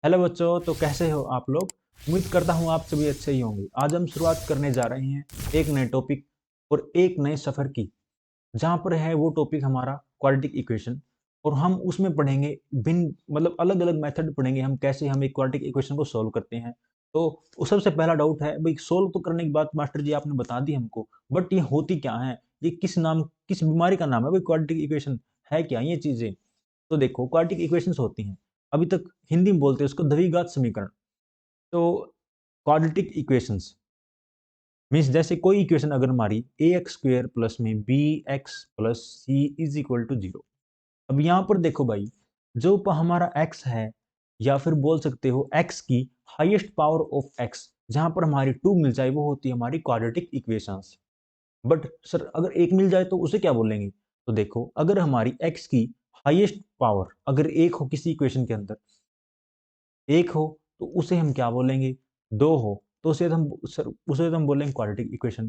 Hello बच्चों, तो कैसे हो आप लोग। उम्मीद करता हूँ आप सभी अच्छे ही होंगे। आज हम शुरुआत करने जा रहे हैं एक नए टॉपिक और एक नए सफ़र की, जहाँ पर है वो टॉपिक हमारा क्वाड्रेटिक इक्वेशन। और हम उसमें पढ़ेंगे भिन्न मतलब अलग अलग मेथड पढ़ेंगे, हम कैसे हम एक क्वाड्रेटिक इक्वेशन को सॉल्व करते हैं। तो उस सबसे पहला डाउट है भाई, सॉल्व तो करने की बात मास्टर जी आपने बता दी हमको, बट ये होती क्या है, ये किस बीमारी का नाम है भाई, क्वाड्रेटिक इक्वेशन है क्या ये चीज़ें। तो देखो, क्वाड्रेटिक इक्वेशंस होती हैं, अभी तक हिंदी में बोलते हैं उसको द्विघात समीकरण। तो क्वाड्रेटिक इक्वेशंस मीन्स जैसे कोई इक्वेशन अगर हमारी ए एक्स स्क्वेयर प्लस में b x plus c is equal to zero. अब यहाँ पर देखो भाई, जो हमारा x है, या फिर बोल सकते हो x की हाईएस्ट पावर ऑफ x, जहां पर हमारी 2 मिल जाए वो होती है हमारी क्वाड्रेटिक इक्वेशंस। बट सर अगर एक मिल जाए तो उसे क्या बोलेंगे। तो देखो, अगर हमारी x की हाईएस्ट पावर अगर एक हो किसी इक्वेशन के अंदर, एक हो तो उसे हम क्या बोलेंगे, दो हो तो उसे हम बोलेंगे क्वाड्रेटिक इक्वेशन,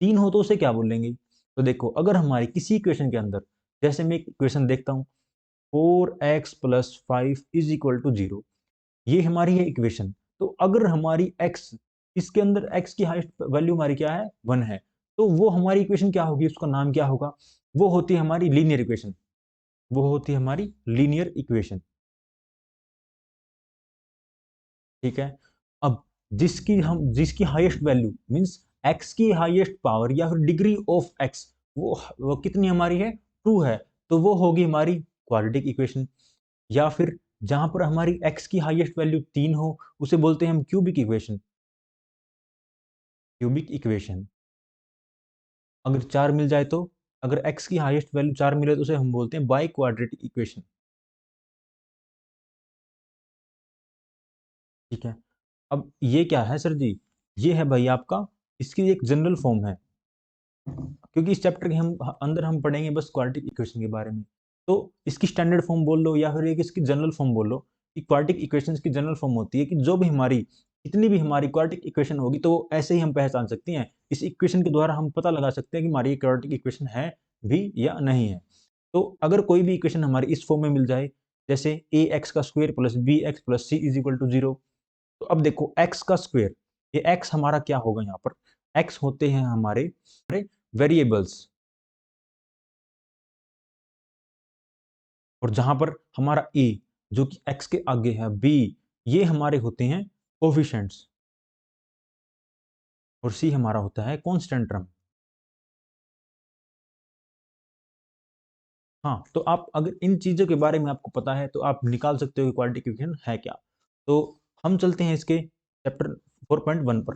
तीन हो तो उसे क्या बोलेंगे। तो देखो, अगर हमारी किसी इक्वेशन के अंदर, जैसे मैं एक इक्वेशन देखता हूँ, 4x+5 is equal to zero, ये हमारी है इक्वेशन। तो अगर हमारी x, इसके अंदर x की हाईएस्ट वैल्यू हमारी क्या है, 1 है, तो वो हमारी इक्वेशन क्या होगी, उसका नाम क्या होगा, वो होती है हमारी लीनियर इक्वेशन। वो होती है हमारी लीनियर इक्वेशन। ठीक है। अब जिसकी हाईएस्ट वैल्यू मींस x की हाईएस्ट पावर या फिर डिग्री ऑफ x, वो कितनी हमारी है, 2 है, तो वो होगी हमारी क्वाड्रेटिक इक्वेशन। या फिर जहां पर हमारी x की हाईएस्ट वैल्यू 3 हो, उसे बोलते हैं हम क्यूबिक इक्वेशन। क्यूबिक इक्वेशन अगर 4 मिल जाए तो, अगर x की हाईएस्ट वैल्यू 4 मिले तो उसे हम बोलते हैं बाई क्वाड्रेटिक इक्वेशन। ठीक है। अब ये क्या है सर जी, ये है भाई आपका, इसकी एक जनरल फॉर्म है, क्योंकि इस चैप्टर के हम अंदर हम पढ़ेंगे बस क्वाड्रेटिक इक्वेशन के बारे में। तो इसकी स्टैंडर्ड फॉर्म बोल लो या फिर एक इसकी जनरल फॉर्म बोल लो, कि क्वाड्रेटिक इक्वेशंस की जनरल फॉर्म होती है कि जो भी हमारी कितनी भी हमारी क्वाड्रेटिक इक्वेशन होगी, तो वो ऐसे ही हम पहचान सकते हैं, इस इक्वेशन के द्वारा हम पता लगा सकते हैं कि हमारी क्वाड्रेटिक इक्वेशन है भी या नहीं है। तो अगर कोई भी इक्वेशन हमारी इस फॉर्म में मिल जाए, जैसे ए एक्स का square plus b x plus c is equal to zero, तो अब देखो एक्स का स्क्वायर, ये एक्स हमारा क्या होगा, यहाँ पर एक्स होते हैं हमारे वेरिएबल्स, और जहां पर हमारा ए जो कि एक्स के आगे है, बी, ये हमारे होते हैं कोफिशिएंट्स, और सी हमारा होता है कांस्टेंट टर्म। हाँ, तो आप अगर इन चीजों के बारे में आपको पता है तो आप निकाल सकते हो कि क्वाड्रेटिक इक्वेशन है क्या। तो हम चलते हैं इसके चैप्टर 4.1 पर।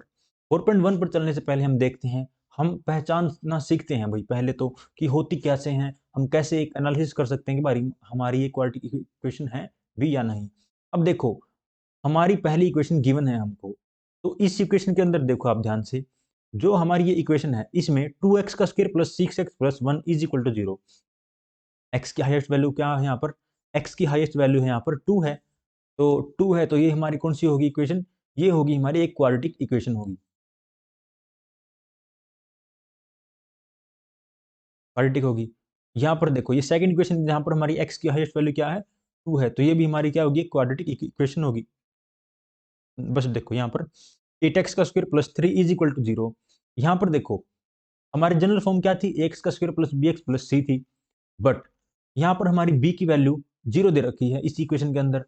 4.1 पर चलने से पहले हम देखते हैं, हम पहचानना सीखते हैं भाई पहले तो, कि होती कैसे हैं, हम कैसे एक एनालिसिस कर सकते हैं कि भाई हमारी ये क्वाड्रेटिक इक्वेशन है भी या नहीं। अब देखो, हमारी पहली इक्वेशन गिवन है हमको, तो इस इक्वेशन के अंदर देखो आप ध्यान से, जो हमारी ये इक्वेशन है इसमें 2x का स्क्वायर प्लस 6x प्लस 1 is equal to zero. X की हाईएस्ट वैल्यू क्या है यहाँ पर, एक्स की हाईएस्ट वैल्यू है यहाँ पर 2 है, तो 2 है तो ये हमारी कौन सी होगी इक्वेशन, ये होगी हमारी एक क्वाड्रेटिक इक्वेशन होगी, क्वाड्रेटिक होगी। यहाँ पर देखो ये सेकंड इक्वेशन जहाँ पर हमारी एक्स की हाईएस्ट वैल्यू क्या है, 2 है, तो ये भी हमारी क्या होगी, क्वाड्रेटिक इक्वेशन होगी। बस देखो यहाँ पर 8x का square plus 3 is equal to zero. यहाँ पर देखो हमारी जनरल फॉर्म क्या थी, एक्स का square plus b x plus c थी, बट यहाँ पर हमारी बी की वैल्यू जीरो दे रखी है इस इक्वेशन के अंदर।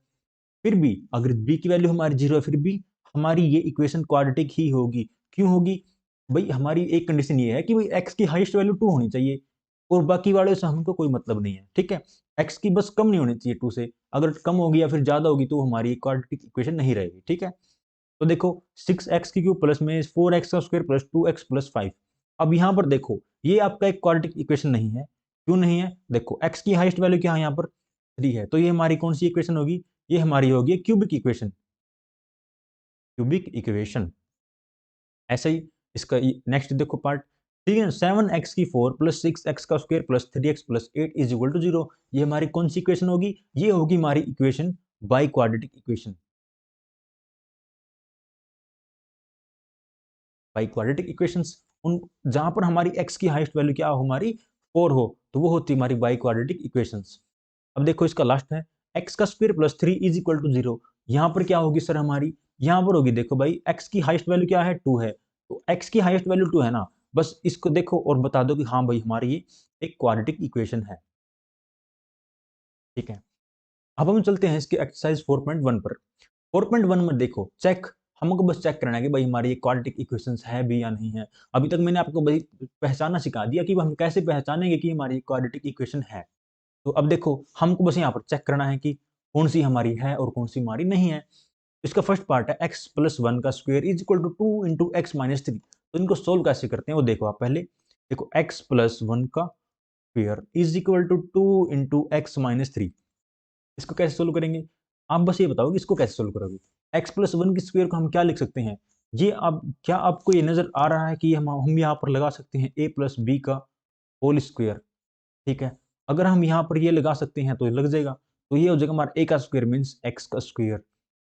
फिर भी अगर बी की वैल्यू हमारी जीरो है, फिर भी हमारी ये इक्वेशन क्वाड्रेटिक ही होगी। क्यों होगी भाई, हमारी एक कंडीशन ये है कि भाई एक्स की हाईएस्ट वैल्यू 2 होनी चाहिए, और बाकी वाले से हमको कोई मतलब नहीं है। ठीक है, एक्स की बस कम नहीं होनी चाहिए 2 से, अगर कम होगी या फिर ज्यादा होगी तो हमारी क्वाड्रेटिक इक्वेशन नहीं रहेगी। ठीक है, तो देखो 6x की क्यूब प्लस में 4x का स्क्वायर प्लस 2x प्लस 5। अब यहाँ पर देखो ये आपका एक क्वाड्रेटिक इक्वेशन नहीं है। क्यों नहीं है, देखो x की हाईएस्ट वैल्यू क्या है यहाँ पर, 3 है, तो ये हमारी कौन सी इक्वेशन होगी, ये हमारी होगी क्यूबिक इक्वेशन। क्यूबिक इक्वेशन ऐसे ही इसका नेक्स्ट देखो पार्ट, ठीक है, 7x की 4 प्लस 6x का square plus 3x plus 8 is equal to zero. ये हमारी कौन सी इक्वेशन होगी, ये होगी हमारी equation biquadratic equation. Biquadratic equations उन जहां पर हमारी x की हाईएस्ट वैल्यू क्या हो, हमारी 4 हो, तो वो होती है हमारी बाई क्वाड्रेटिक इक्वेशंस। अब देखो इसका लास्ट है, x का square plus 3 is equal to zero. यहाँ पर क्या होगी सर हमारी, यहाँ पर होगी देखो भाई x की हाईएस्ट वैल्यू क्या है 2 है, तो x की हाईएस्ट वैल्यू 2 है ना, बस इसको देखो और बता दो कि हाँ भाई हमारी ये एक क्वाड्रेटिक इक्वेशन है। ठीक है, अब हम चलते हैं इसके एक्सरसाइज 4.1 पर। 4.1 में देखो चेक, हमको बस चेक करना है कि भाई हमारी ये क्वाड्रेटिक इक्वेशंस है भी या नहीं है। अभी तक मैंने आपको भाई पहचाना सिखा दिया कि हम कैसे पहचानेंगे कि हमारी क्वाड्रेटिक इक्वेशन है। तो अब देखो हमको बस यहाँ पर चेक करना है कि कौन सी हमारी है और कौन सी हमारी नहीं है। इसका फर्स्ट पार्ट है x प्लस 1 का square is equal to 2 into x minus 3। तो इनको सोल्व कैसे करते हैं वो देखो आप पहले। देखो x प्लस 1 का square is equal to 2 into x minus 3। इसको कैसे सोल्व करेंगे, आप बस ये बताओ कि इसको कैसे सोल्व करोगे। x प्लस 1 के स्क्वायर को हम क्या लिख सकते हैं, ये आप क्या आपको ये नजर आ रहा है कि हम यहाँ पर लगा सकते हैं a प्लस बी का होल स्क्वायर। ठीक है, अगर हम यहाँ पर ये लगा सकते हैं तो ये लग जाएगा। तो ये हो जाएगा हमारा a का स्क्वायर मीन्स x का स्क्वायर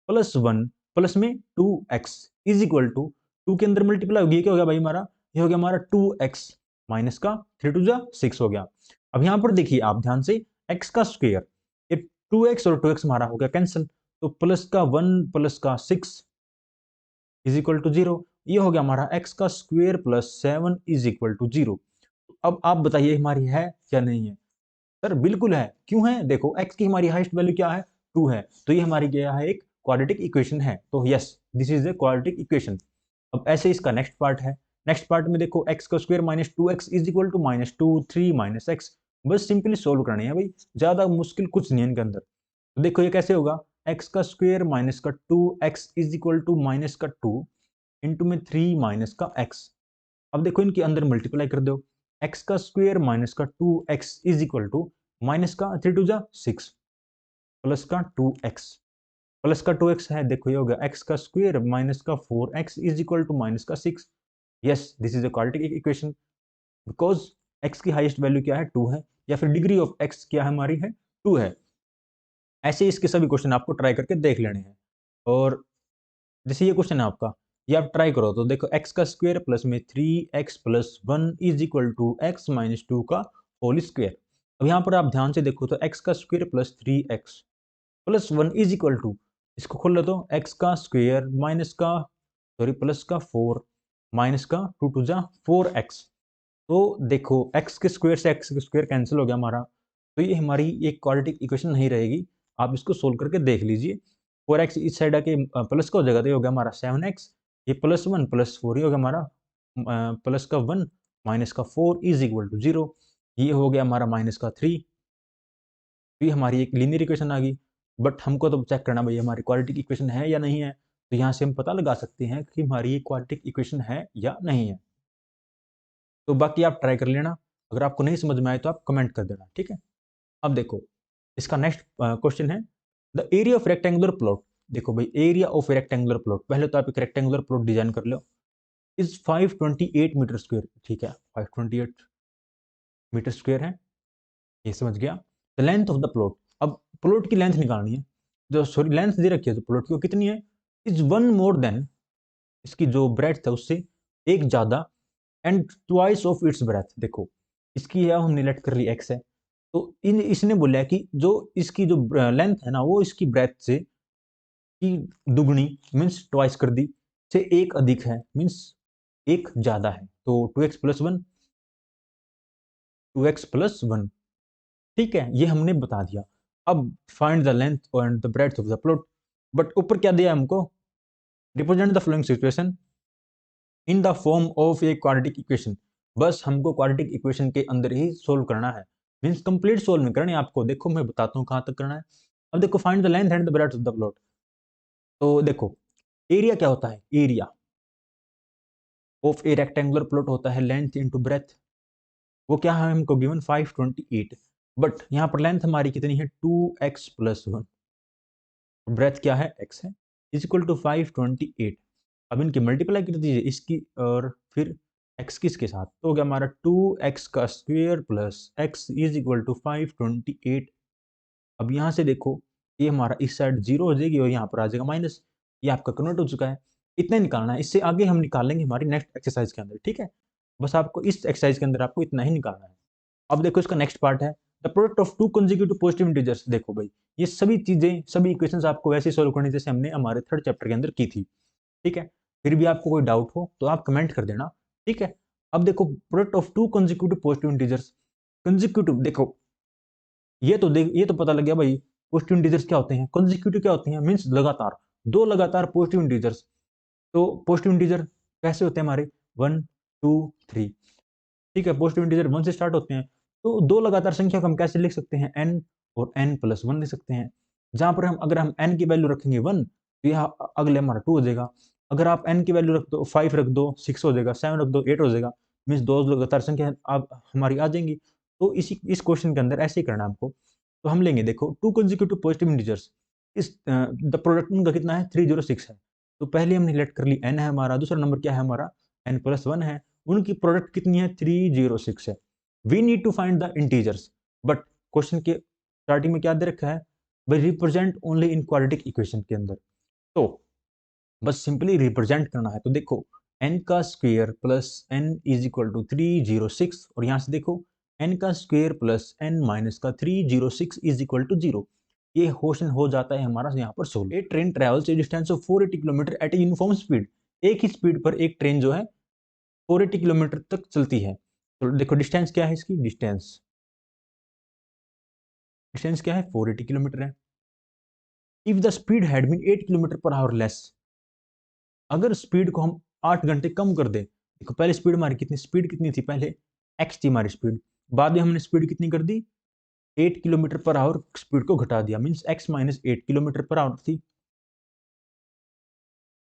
प्लस 1 प्लस में 2x इज इक्वल टू 2 के अंदर मल्टीप्लाई होगी, क्या हो गया भाई हमारा, ये हो गया हमारा 2x माइनस का 3 टू जा 6 हो गया। अब यहाँ पर देखिए आप ध्यान से, x का स्क्वायर, ये 2x और 2x हमारा हो गया कैंसिल, तो प्लस का 1 प्लस का 6 इज इक्वल टू 0। ये हो गया हमारा x का square plus 7 is equal to 0। अब आप बताइए हमारी है या नहीं है। सर बिल्कुल है, क्यों है, देखो x की हमारी हाईएस्ट वैल्यू क्या है 2 है, तो ये हमारी क्या है एक क्वाड्रेटिक इक्वेशन है, तो yes this is a quadratic equation. अब ऐसे इसका नेक्स्ट पार्ट है, नेक्स्ट पार्ट में देखो x का square minus 2x is equal to minus 2 3 minus x। बस सिंपली सोल्व करनी है भाई, ज्यादा मुश्किल कुछ नहीं है इनके अंदर। तो देखो ये कैसे होगा, x का स्क्वायर माइनस का 2x is equal to minus का 2 इंटू में 3 माइनस का x। अब देखो इनके अंदर मल्टीप्लाई कर दो, x का स्क्वायर माइनस का 2x is equal to minus का 3 टू जा 6 प्लस का 2x, प्लस का 2x है, देखो ये हो गया x का स्क्वायर माइनस का 4x is equal to minus का 6। Yes this is a quadratic equation because x की हाईएस्ट वैल्यू क्या है 2 है, या फिर डिग्री ऑफ x क्या है हमारी है 2 है। ऐसे इसके सभी क्वेश्चन आपको ट्राई करके देख लेने हैं। और जैसे ये क्वेश्चन है आपका, ये आप ट्राई करो तो देखो x का स्क्वायर प्लस में 3x plus 1 is equal to x minus 2 का होल स्क्वायर। अब यहाँ पर आप ध्यान से देखो तो x का square plus 3x plus 1 is equal to, इसको खोल लो तो x का स्क्वायर माइनस का सॉरी प्लस का 4 माइनस का 2 टू जा 4x। तो देखो x के स्क्वायर से x के स्क्वायर कैंसिल हो गया हमारा, तो ये हमारी एक क्वाड्रेटिक इक्वेशन नहीं रहेगी। आप इसको सोल्व करके देख लीजिए, 4x इस साइड आके प्लस का हो जाएगा, तो ये हो गया हमारा 7x, ये प्लस 1 प्लस 4 ये हो गया हमारा प्लस का 1 माइनस का 4 इज इक्वल टू 0। ये हो गया हमारा माइनस का 3। तो ये हमारी एक लीनियर इक्वेशन आ गई। बट हमको तो चेक करना भाई हमारी क्वाड्रेटिक इक्वेशन है या नहीं है, तो यहाँ से हम पता लगा सकते हैं कि हमारी ये क्वाड्रेटिक इक्वेशन है या नहीं है। तो बाकी आप ट्राई कर लेना, अगर आपको नहीं समझ में आए तो आप कमेंट कर देना, ठीक है। अब देखो इसका नेक्स्ट क्वेश्चन है the area of rectangular plot. देखो भाई एरिया ऑफ रेक्टेंगुलर प्लॉट, पहले तो आप एक रेक्टेंगुलर प्लॉट डिजाइन कर लो, इज 528 मीटर स्क्वायर। ठीक है 528 मीटर स्क्वायर है, ये समझ गया। The length of the plot, अब प्लॉट की लेंथ निकालनी है, जो सॉरी लेंथ दे रखी है तो प्लॉट की वो कितनी है, इज 1 मोर देन, इसकी जो ब्रेड्थ है उससे एक ज्यादा, and twice of its breath. देखो इसकी है हमने लेट कर ली x है, तो इन इसने बोला है कि जो इसकी जो लेंथ है ना वो इसकी ब्रेथ से की दुगनी मीन्स ट्वाइस कर दी, से एक अधिक है मीन्स एक ज्यादा है, तो 2x प्लस 1 2x प्लस 1। ठीक है ये हमने बता दिया। अब find the length and the breath of the plot, but ऊपर क्या दिया हमको, represent the following situation in the form of a quadratic equation. बस हमको क्वाड्रेटिक इक्वेशन के अंदर ही सोल्व करना है, मीन्स कंप्लीट सोल्व नहीं करना है आपको। देखो मैं बताता हूँ कहाँ तक करना है। अब देखो find the length and the breadth of the plot. तो देखो एरिया क्या होता है, area of A rectangular plot होता है लेंथ इंटू ब्रेथ। वो क्या है हमको गिवन 528, बट यहाँ पर लेंथ हमारी कितनी है 2x प्लस 1, ब्रेथ क्या है x है, इज इक्वल टू 528। अब इनकी मल्टीप्लाई कर दीजिए इसकी और फिर x किसके साथ, तो हो गया हमारा 2x का square plus x is equal to 528। अब यहाँ से देखो ये हमारा इस साइड 0 हो जाएगी और यहाँ पर आ जाएगा माइनस, ये आपका कन्वर्ट हो चुका है। इतना निकालना है, इससे आगे हम निकाल लेंगे हमारी नेक्स्ट एक्सरसाइज के अंदर, ठीक है। बस आपको इस एक्सरसाइज के अंदर आपको इतना ही निकालना है। अब देखो इसका नेक्स्ट पार्ट है the product of to consecutive positive integers, देखो भाई ये सभी चीजें, सभी इक्वेशंस आपको वैसे सॉल्व करनी जैसे हमने हमारे थर्ड चैप्टर के अंदर की थी, ठीक है। फिर भी आपको कोई डाउट हो तो आप कमेंट कर देना, ठीक है। अब देखो product of to consecutive positive integers, consecutive देखो ये तो पता लग गया भाई पॉजिटिव इंटीजर्स क्या होते हैं, कंसेक्यूटिव क्या होते हैं, मींस लगातार, दो लगातार पॉजिटिव इंटीजर्स। तो पॉजिटिव इंटीजर कैसे होते हैं हमारे, 1 2 3, ठीक है। पॉजिटिव इंटीजर 1 से स्टार्ट होते हैं, तो दो लगातार संख्या को हम कैसे लिख सकते हैं, n और n+1 लिख सकते हैं। जहां पर हम अगर हम n की वैल्यू रखेंगे 1 तो यहाँ अगले हमारा 2 हो जाएगा। अगर आप n की वैल्यू रख दो 5 रख दो 6 हो जाएगा, 7 रख दो 8 हो जाएगा, मीन्स दो लगातार संख्या आप हमारी आ जाएंगी। तो इस क्वेश्चन के अंदर ऐसे ही करना है हमको। तो हम लेंगे देखो टू कंसेक्यूटिव पॉजिटिव इंटीजर्स, इस द प्रोडक्ट उनका कितना है 306 है। तो पहले हमने लेट कर ली n है हमारा, दूसरा नंबर क्या है हमारा n+1 है, उनकी प्रोडक्ट कितनी है 306 है। We need to find the integers, but question के स्टार्टिंग में क्या दे रखा है भाई, represent only in quadratic equation के अंदर। तो बस सिंपली रिप्रेजेंट करना है। तो देखो n का square plus n is equal to 306, और यहाँ से देखो n का स्क्वायर प्लस n माइनस का 306 इज इक्वल टू 0। ये क्वेश्चन हो जाता है हमारा यहाँ पर solve. A train travels a distance of 480 kilometer at a uniform speed, एक ही स्पीड पर एक ट्रेन जो है 480 किलोमीटर तक चलती है। तो देखो डिस्टेंस क्या है इसकी, डिस्टेंस डिस्टेंस क्या है 480 किलोमीटर है। If the speed had been 8 kilometer per hour less, अगर स्पीड को हम 8 घंटे कम कर दें, देखो पहले स्पीड कितनी थी पहले, x थी हमारी स्पीड, बाद में हमने स्पीड कितनी कर दी 8 किलोमीटर पर आवर, स्पीड को घटा दिया, means x minus 8 kilometer per our थी,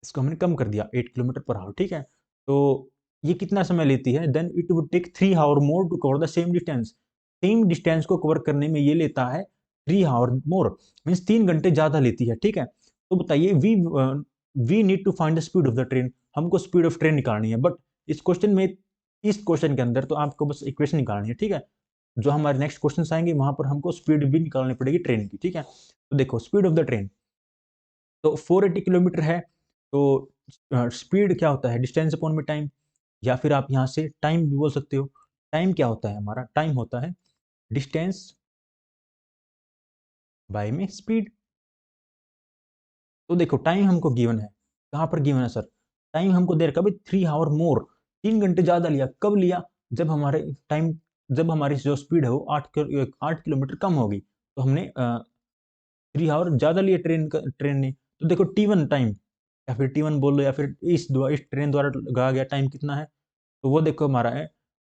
इसको हमने कम कर दिया 8 किलोमीटर पर आवर, ठीक है। तो ये कितना समय लेती है, then it would take 3 hour more to cover the same distance, same distance को कवर करने में ये लेता है 3 आवर मोर, मींस 3 घंटे ज्यादा लेती है, ठीक है। तो बताइए we need to find the speed of the train, हमको स्पीड ऑफ ट्रेन निकालनी है। बट इस क्वेश्चन के अंदर तो आपको बस इक्वेशन निकालनी है, ठीक है। जो हमारे नेक्स्ट क्वेश्चन आएंगे वहां पर हमको स्पीड भी निकालनी पड़ेगी ट्रेन की, ठीक है। तो देखो स्पीड ऑफ द ट्रेन, तो 480 किलोमीटर है, तो स्पीड क्या होता है डिस्टेंस अपॉन में टाइम, या फिर आप यहाँ से टाइम भी बोल सकते हो। टाइम क्या होता है हमारा, टाइम होता है डिस्टेंस बाय में स्पीड। तो देखो टाइम हमको गिवन है, कहाँ पर गिवन है सर, टाइम हमको दे रखा है 3 आवर मोर, 3 घंटे ज्यादा लिया, कब लिया, जब हमारे टाइम, जब हमारी जो स्पीड है वो 8 किलोमीटर कम होगी, तो हमने 3 आवर ज्यादा लिए ट्रेन ने। तो देखो T1 टाइम, या फिर T1 बोल लो, या फिर इस ट्रेन द्वारा लगाया गया टाइम कितना है, तो वो देखो हमारा है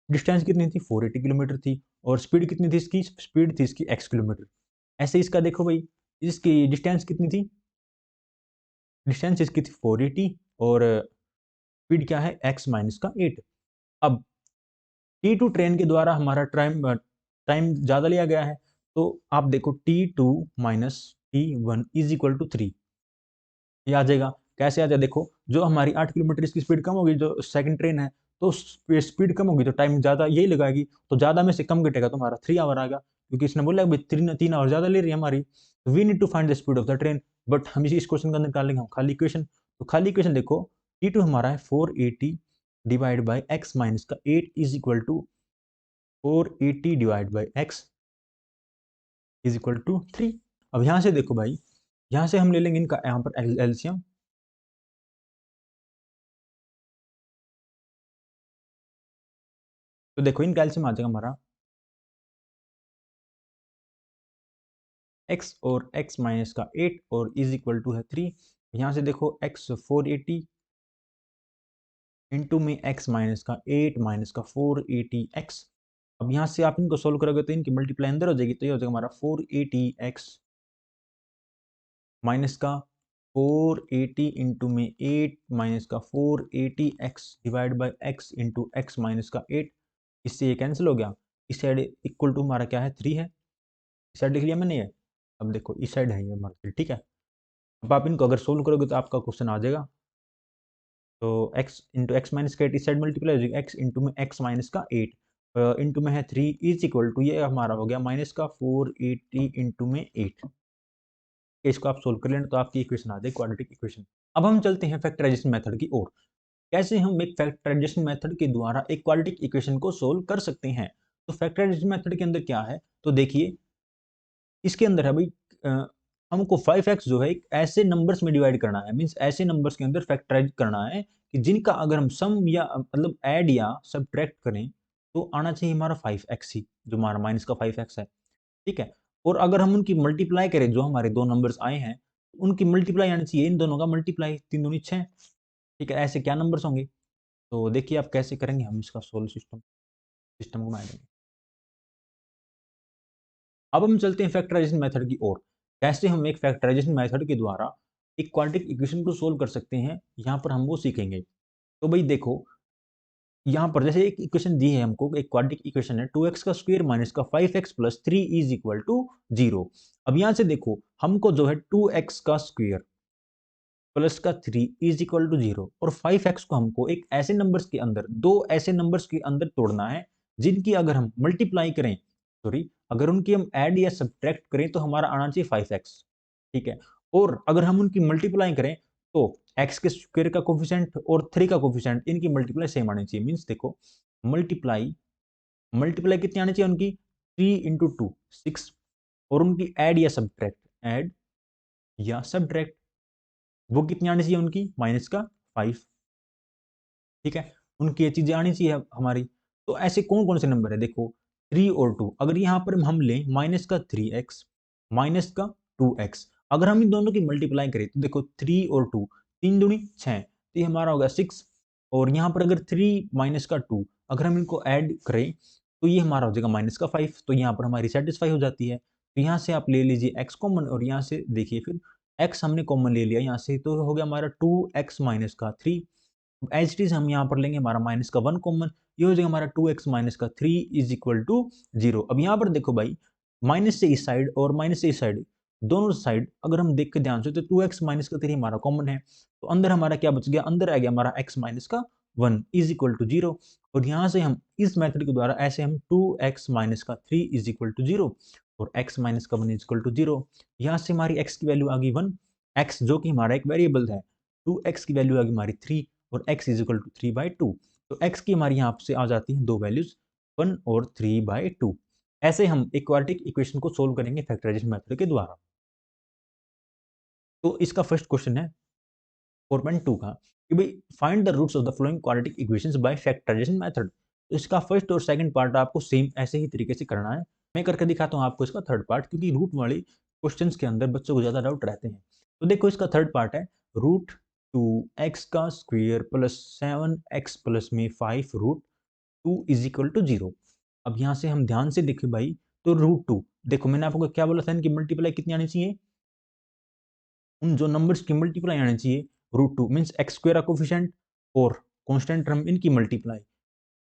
डिस्टेंस कितनी थी 480 किलोमीटर थी, और स्पीड कितनी थी इसकी, स्पीड थी इसकी x किलोमीटर। ऐसे इसका देखो भाई, इसकी डिस्टेंस कितनी थी, डिस्टेंस इसकी थी 480, और स्पीड क्या है x माइनस का 8। अब T2 ट्रेन के द्वारा हमारा टाइम टाइम ज़्यादा लिया गया है, तो आप देखो T2 minus T1 is equal to 3, ये आ जाएगा। कैसे आ जाए, देखो जो हमारी 8 किलोमीटर इसकी स्पीड कम होगी, जो सेकंड ट्रेन है, तो स्पीड कम होगी तो टाइम ज़्यादा यही लगाएगी, तो ज़्यादा में से कम घटेगा तो हमारा 3 आवर आएगा, क्योंकि इसने बोला भाई 3 आवर ज़्यादा ले रही है हमारी। We need to find the speed of the train, but हम इस क्वेश्चन के अंदर निकालेंगे हम खाली इक्वेशन। तो खाली इक्वेशन देखो T2 हमारा है 480 डिवाइड बाई एक्स माइनस का 8 is equal to 480 divide by x is equal to 3। अब यहाँ से देखो भाई, यहाँ से हम ले लेंगे इनका यहाँ पर एलसीएम, तो देखो इनका एलसीएम आ जाएगा हमारा x और x माइनस का 8 और इज इक्वल टू है 3। यहाँ से देखो x 480 इंटू में x माइनस का 8 माइनस का 480x। अब यहाँ से आप इनको सोल्व करोगे तो इनकी मल्टीप्लाई अंदर हो जाएगी, तो ये हो जाएगा हमारा 480x माइनस का 480 इंटू में 8 माइनस का 480x divide by x into x minus का 8। इससे ये कैंसिल हो गया, इस साइड इक्वल टू हमारा क्या है 3 है, इस साइड लिख लिया मैंने ये। अब देखो इस साइड है ये हमारा, ठीक है। अब आप इनको अगर सोल्व करोगे तो आपका क्वेश्चन आ जाएगा। तो x इंटू एक्स माइनस का 8 इस साइड मल्टीप्लाई हो जाएगा, x इंटू में x माइनस का 8 इंटू में है 3 इज इक्वल टू ये हमारा हो गया माइनस का 480 इंटू में 8। इसको आप सोल्व कर लेना तो आपकी इक्वेशन आ जाए क्वाड्रेटिक इक्वेशन। अब हम चलते हैं फैक्टराइजेशन मेथड की ओर, कैसे हम एक फैक्टराइजेशन मेथड के द्वारा एक क्वाड्रेटिक इक्वेशन को सोल्व कर सकते हैं। तो फैक्टराइजेशन मेथड के अंदर क्या है, तो देखिए इसके अंदर है भाई हमको 5x जो है एक ऐसे नंबर्स में डिवाइड करना है, मींस ऐसे नंबर्स के अंदर फैक्टराइज करना है कि जिनका अगर हम सम या मतलब ऐड या सब्ट्रैक्ट करें तो आना चाहिए हमारा 5x ही, जो हमारा माइनस का 5x है, ठीक है। और अगर हम उनकी मल्टीप्लाई करें, जो हमारे दो नंबर्स आए हैं उनकी मल्टीप्लाई आनी चाहिए इन दोनों का मल्टीप्लाई, 3 दूनी 6, ठीक है। ऐसे क्या नंबर्स होंगे, तो देखिए आप कैसे करेंगे, हम इसका सोल्व सिस्टम सिस्टम को बना देंगे। अब हम चलते हैं फैक्टराइजेशन मेथड की ओर। कैसे हम एक फैक्टराइजेशन मेथड के द्वारा एक क्वाड्रेटिक इक्वेशन को सोल्व कर सकते हैं, यहाँ पर हम वो सीखेंगे। तो भाई देखो, यहाँ पर जैसे एक इक्वेशन दी है हमको, एक क्वाड्रेटिक इक्वेशन है 2x का स्क्वायर माइनस का 5x plus 3 is equal to 0। अब यहाँ से देखो हमको जो है 2x का स्क्वायर प्लस का 3 इज इक्वल टू 0 और 5x को हमको एक ऐसे नंबर्स के अंदर, दो ऐसे नंबर्स के अंदर तोड़ना है जिनकी अगर हम मल्टीप्लाई करें, सॉरी अगर उनकी हम ऐड या सब्ट्रैक्ट करें तो हमारा आना चाहिए 5x, ठीक है। और अगर हम उनकी मल्टीप्लाई करें तो x के स्क्वायर का कोफिशिएंट और 3 का कोफिशिएंट इनकी मल्टीप्लाई सेम आनी चाहिए। मींस देखो मल्टीप्लाई मल्टीप्लाई कितनी आनी चाहिए उनकी, 3 इंटू 2 6, और उनकी ऐड या सब्ट्रैक्ट वो कितनी आनी चाहिए उनकी, माइनस का 5, ठीक है। उनकी ये चीजें आनी चाहिए हमारी। तो ऐसे कौन कौन से नंबर है, देखो 3 और 2, अगर यहाँ पर हम लें माइनस का 3x माइनस का 2x, अगर हम इन दोनों की मल्टीप्लाई करें तो देखो 3 और 2, 3 दूनी 6, तो ये हमारा होगा 6। और यहाँ पर अगर 3 माइनस का 2 अगर हम इनको ऐड करें तो ये हमारा हो जाएगा माइनस का 5, तो यहाँ पर हमारी सेटिस्फाई हो जाती है। तो यहाँ से आप ले लीजिए x कॉमन, और यहाँ से देखिए फिर x हमने कॉमन ले लिया यहाँ से, तो हो गया हमारा 2x माइनस का 3। एज इट इज हम यहाँ पर लेंगे हमारा माइनस का 1 कॉमन, ये हो जाएगा हमारा 2x माइनस का 3 इज इक्वल टू 0। अब यहाँ पर देखो भाई, माइनस से इस साइड और माइनस से इस साइड, दोनों साइड अगर हम देख के ध्यान से तो 2x माइनस का 3 हमारा कॉमन है, तो अंदर हमारा क्या बच गया, अंदर आ गया हमारा x माइनस का 1 इज इक्वल टू 0। और यहाँ से हम इस मेथड के द्वारा ऐसे हम 2x माइनस का 3 इज इक्वल टू 0 और x माइनस का 1 इज इक्वल टू 0, यहाँ से हमारी x की वैल्यू आ गई 1, x जो कि हमारा एक वेरिएबल है, 2x की वैल्यू आ गई हमारी 3 और x इज इक्वल टू 3/2। तो x की हमारी यहाँ से आ जाती हैं दो वैल्यूज 1 और 3/2। ऐसे हम एक क्वाड्रेटिक इक्वेशन को सोल्व करेंगे फैक्टराइजेशन मेथड के द्वारा। तो इसका फर्स्ट क्वेश्चन है 4.2 का कि भाई find the roots of the following quadratic equations by factorization method. तो इसका फर्स्ट और सेकंड पार्ट आपको सेम ऐसे ही तरीके से करना है। मैं करके दिखाता हूँ आपको इसका थर्ड पार्ट, क्योंकि रूट वाले क्वेश्चंस के अंदर बच्चों को ज्यादा डाउट रहते हैं। तो देखो इसका थर्ड पार्ट है रूट 2x का स्क्वायर प्लस 7x प्लस में 5 रूट 2 इज इक्वल टू 0। अब यहाँ से हम ध्यान से देखिए भाई, तो रूट 2 देखो मैंने आपको क्या बोला था, इनकी मल्टीप्लाई कितनी आनी चाहिए, उन जो नंबर्स की मल्टीप्लाई आनी चाहिए रूट 2 मीन्स एक्स स्क्वायर का कोफिशिएंट और कांस्टेंट टर्म इनकी मल्टीप्लाई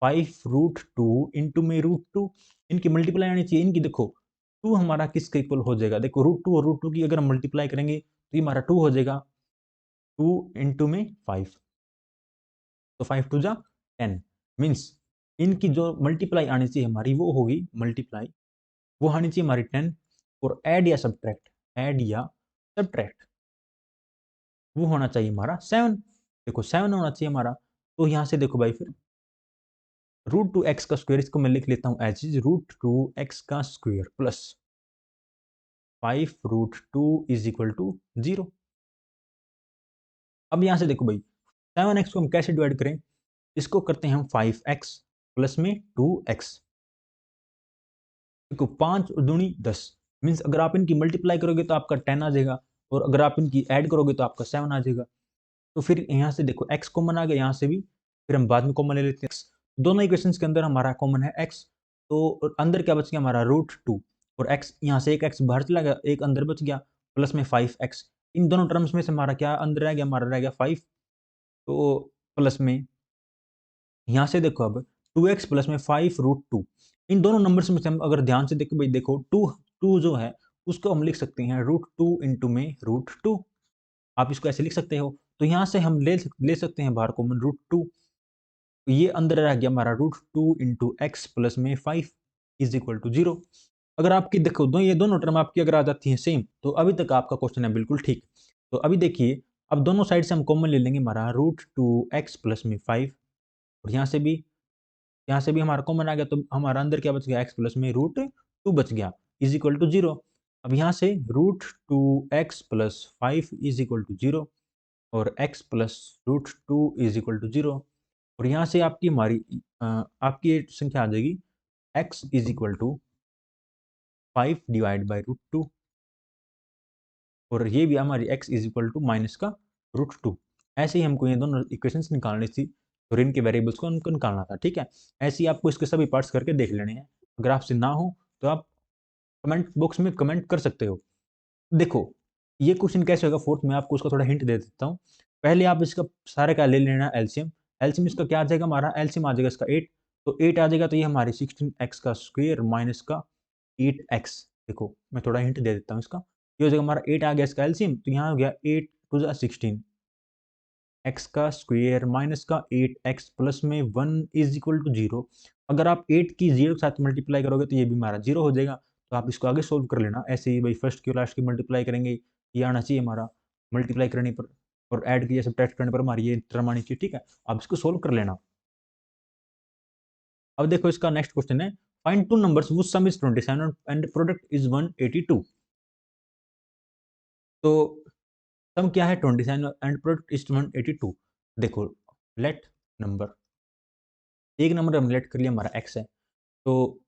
5 रूट 2 इंटू में रूट 2, इनकी मल्टीप्लाई आनी चाहिए। इनकी देखो 2 हमारा किसके इक्वल हो जाएगा, देखो रूट 2 और रूट 2 की अगर हम मल्टीप्लाई करेंगे तो ये हमारा 2 हो जाएगा, 2 इंटू में 5, तो 5 टू जा 10, मीन्स इनकी जो मल्टीप्लाई आनी चाहिए हमारी वो होगी मल्टीप्लाई, वो आनी चाहिए हमारी 10, और ऐड या सब्ट्रैक्ट वो होना चाहिए हमारा 7। देखो 7 होना चाहिए हमारा, तो यहाँ से देखो भाई फिर रूट 2x का स्क्वायर, इसको मैं लिख लेता हूँ एज इज रूट 2x का square plus 5 root 2 is equal to 0। अब यहाँ से देखो भाई 7x को हम कैसे डिवाइड करें, इसको करते हैं हम 5x प्लस में 2x, देखो 5 दूनी 10, मीन्स अगर आप इनकी मल्टीप्लाई करोगे तो आपका 10 आ जाएगा, और अगर आप इनकी ऐड करोगे तो आपका 7 आ जाएगा। तो फिर यहाँ से देखो x कॉमन आ गया, यहाँ से भी फिर हम बाद में कॉमन ले लेते हैं x, दोनों इक्वेशंस के अंदर हमारा कॉमन है x, तो अंदर क्या बच गया हमारा रूट 2, और x यहाँ से एक x बाहर चला गया, एक अंदर बच गया प्लस में 5x, इन दोनों टर्म्स में से हमारा क्या अंदर रह गया, हमारा रह गया 5, तो प्लस में यहाँ से देखो अब 2x प्लस में 5 रूट 2, इन दोनों नंबर्स में से हम अगर ध्यान से देखो भाई, देखो 2 जो है उसको हम लिख सकते हैं रूट 2 इंटू में रूट 2, आप इसको ऐसे लिख सकते हो। तो यहाँ से हम ले सकते हैं बाहर कॉमन रूट 2, तो ये अंदर रह गया हमारा रूट 2 इंटू एक्स प्लस में 5 इज इक्वल टू 0। अगर आपकी देखो ये दोनों टर्म आपकी अगर आ जाती हैं सेम, तो अभी तक आपका क्वेश्चन है बिल्कुल ठीक। तो अभी देखिए, अब दोनों साइड से हम कॉमन ले लेंगे हमारा रूट 2 एक्स प्लस में 5, और यहाँ से भी यहाँ से भी हमारा कॉमन आ गया, तो हमारा अंदर क्या बच गया, x प्लस में रूट 2 बच गया इज इक्वल टू 0। अब यहाँ से root 2x plus 5 is equal to 0 और x plus root 2 is equal to 0। और यहाँ से आपकी हमारी आपकी ये संख्या आ जाएगी x is equal to 5 divide by root 2 और ये भी हमारी x is equal to minus का रूट 2। ऐसे ही हमको ये दोनों इक्वेशंस निकालनी थी और इनके वेरिएबल्स को हमको निकालना था, ठीक है। ऐसे ही आपको इसके सभी पार्ट्स करके देख लेने हैं। अगर आपसे ना हो तो आप कमेंट बॉक्स में कमेंट कर सकते हो। देखो ये क्वेश्चन कैसे होगा फोर्थ में, आपको उसका थोड़ा हिंट दे देता हूँ। पहले आप इसका सारे का ले लेना एलसीएम। एलसीएम इसका क्या आ जाएगा, हमारा एलसीएम आ जाएगा इसका 8, तो 8 आ जाएगा, तो ये हमारी 16x का स्क्वायर माइनस का 8x। देखो मैं थोड़ा हिंट दे देता हूँ इसका, ये हो जाएगा हमारा 8 आ गया इसका एलसीएम, तो यहाँ हो गया 8 टू ज़ा 16 x का स्क्वायर माइनस का 8x प्लस में 1 इज इक्वल टू 0। अगर आप 8 की 0 के साथ मल्टीप्लाई करोगे तो ये भी हमारा 0 हो जाएगा, तो आप इसको आगे सोल्व कर लेना। ऐसे ही भाई फर्स्ट की और लास्ट की मल्टीप्लाई करेंगे, ये आना चाहिए हमारा मल्टीप्लाई करने पर, और ऐड की सब्ट्रैक्ट करने पर हमारी ये टर्म आनी चाहिए, ठीक है। आप इसको सोल्व कर लेना। अब देखो इसका नेक्स्ट क्वेश्चन है, find two numbers whose sum is 27 and product is 182। तो सम क्या है 27 एंड प्रोडक्ट इज 182। देखो लेट नंबर, एक नंबर हमने लेट कर लिया हमारा x है, तो